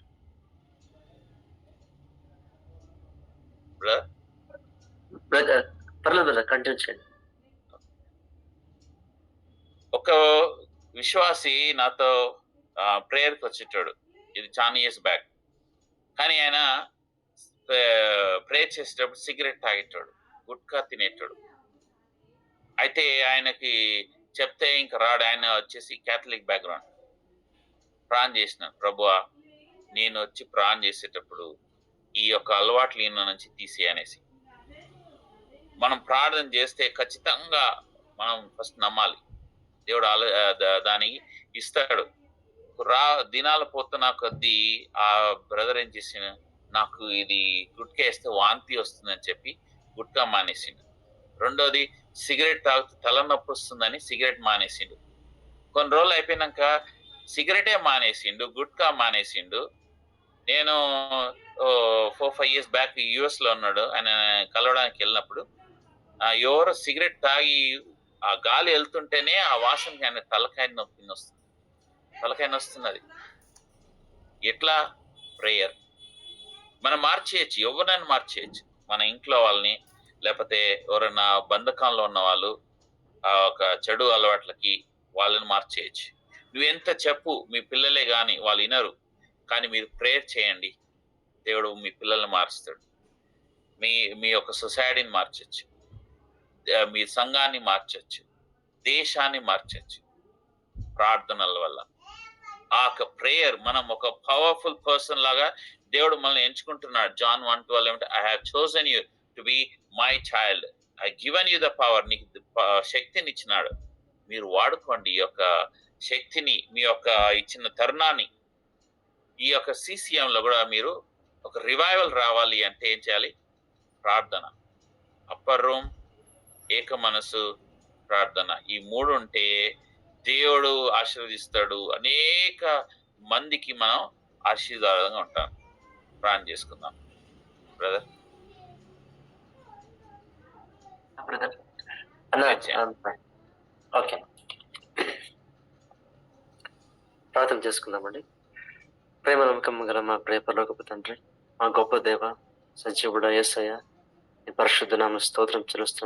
బ్రదర్? పర్లేదు బ్రదర్, కంటిన్యూ చేయండి. ఒక విశ్వాసి నాతో ప్రేయర్కి వచ్చేటాడు, ఇది చాలా ఇయర్స్ బ్యాక్. కానీ ఆయన ప్రేయర్ చేసేటప్పుడు సిగరెట్ తాగేటాడు, గుట్కా తినేటాడు. అయితే ఆయనకి చెప్తే ఇంకా రాడు. ఆయన వచ్చేసి క్యాథలిక్ బ్యాక్గ్రౌండ్. ప్రార్థన చేసినాను, ప్రభువా నేను వచ్చి ప్రార్థన చేసేటప్పుడు ఈ యొక్క అలవాట్లు ఈయన నుంచి తీసేయనేసి. మనం ప్రార్థన చేస్తే ఖచ్చితంగా మనం ఫస్ట్ నమ్మాలి, దేవుడు దానికి ఇస్తాడు. దినాల పోతున్న కొద్దీ ఆ బ్రదర్ ఏం చేసిన, నాకు ఇది గుట్కా వేస్తే వాంతి వస్తుందని చెప్పి గుట్కా మానేసిండు. రెండోది, సిగరెట్ తాగితే తలనొప్పి వస్తుందని సిగరెట్ మానేసిండు. కొన్ని రోజులు అయిపోయినాక సిగరెటే మానేసిండు, గుట్కా మానేసిండు. నేను 4-5 years బ్యాక్ యుఎస్లో ఉన్నాడు. ఆయన కలవడానికి వెళ్ళినప్పుడు ఎవరో సిగరెట్ తాగి ఆ గాలి వెళ్తుంటేనే ఆ వాసనకి ఆయన తలకాయ నొస్తున్నది. ఎట్లా? ప్రేయర్. మనం మార్చేయచ్చు, ఎవరినైనా మార్చేయచ్చు. మన ఇంట్లో వాళ్ళని, లేకపోతే ఎవరైనా బంధకంలో ఉన్న వాళ్ళు ఒక చెడు అలవాట్లకి వాళ్ళని మార్చేయచ్చు. నువ్వెంత చెప్పు, మీ పిల్లలే కానీ వాళ్ళు వినరు. కానీ మీరు ప్రేయర్ చేయండి, దేవుడు మీ పిల్లల్ని మారుస్తాడు. మీ యొక్క సొసైటీని మార్చచ్చు, మీ సంఘాన్ని మార్చచ్చు, దేశాన్ని మార్చచ్చు ప్రార్థనల వల్ల. ఆ ప్రేయర్, మనం ఒక పవర్ఫుల్ పర్సన్ లాగా దేవుడు మనల్ని ఎంచుకుంటున్నాడు. John 1:12 ఏమంటే, I have chosen you to be my child, I given you the power. నీకు శక్తిని ఇచ్చినాడు, మీరు వాడుకోండి ఈ యొక్క శక్తిని, మీ యొక్క ఇచ్చిన తరుణాన్ని. ఈ యొక్క CCM లో కూడా మీరు ఒక రివైవల్ రావాలి అంటే ఏం చేయాలి? ప్రార్థన. అప్పర్ రూమ్, ఏక మనసు, ప్రార్థన. ఈ 3 ఉంటే దేవుడు ఆశీర్వదిస్తాడు. అనేక మందికి మనం ఆశీర్వాదంగా ఉంటాం. ప్రార్థన చేసుకుందాం బ్రదర్. ఓకే, ప్రార్థన చేసుకుందామండి. ప్రేమ నమ్మకం గల మా ప్రియ పరలోకపు తండ్రి, మా గొప్ప దేవ, సజీవుడ యేసయ్య, ఈ పరిశుద్ధ నామ స్తోత్రం చెల్లిస్తున్నాం.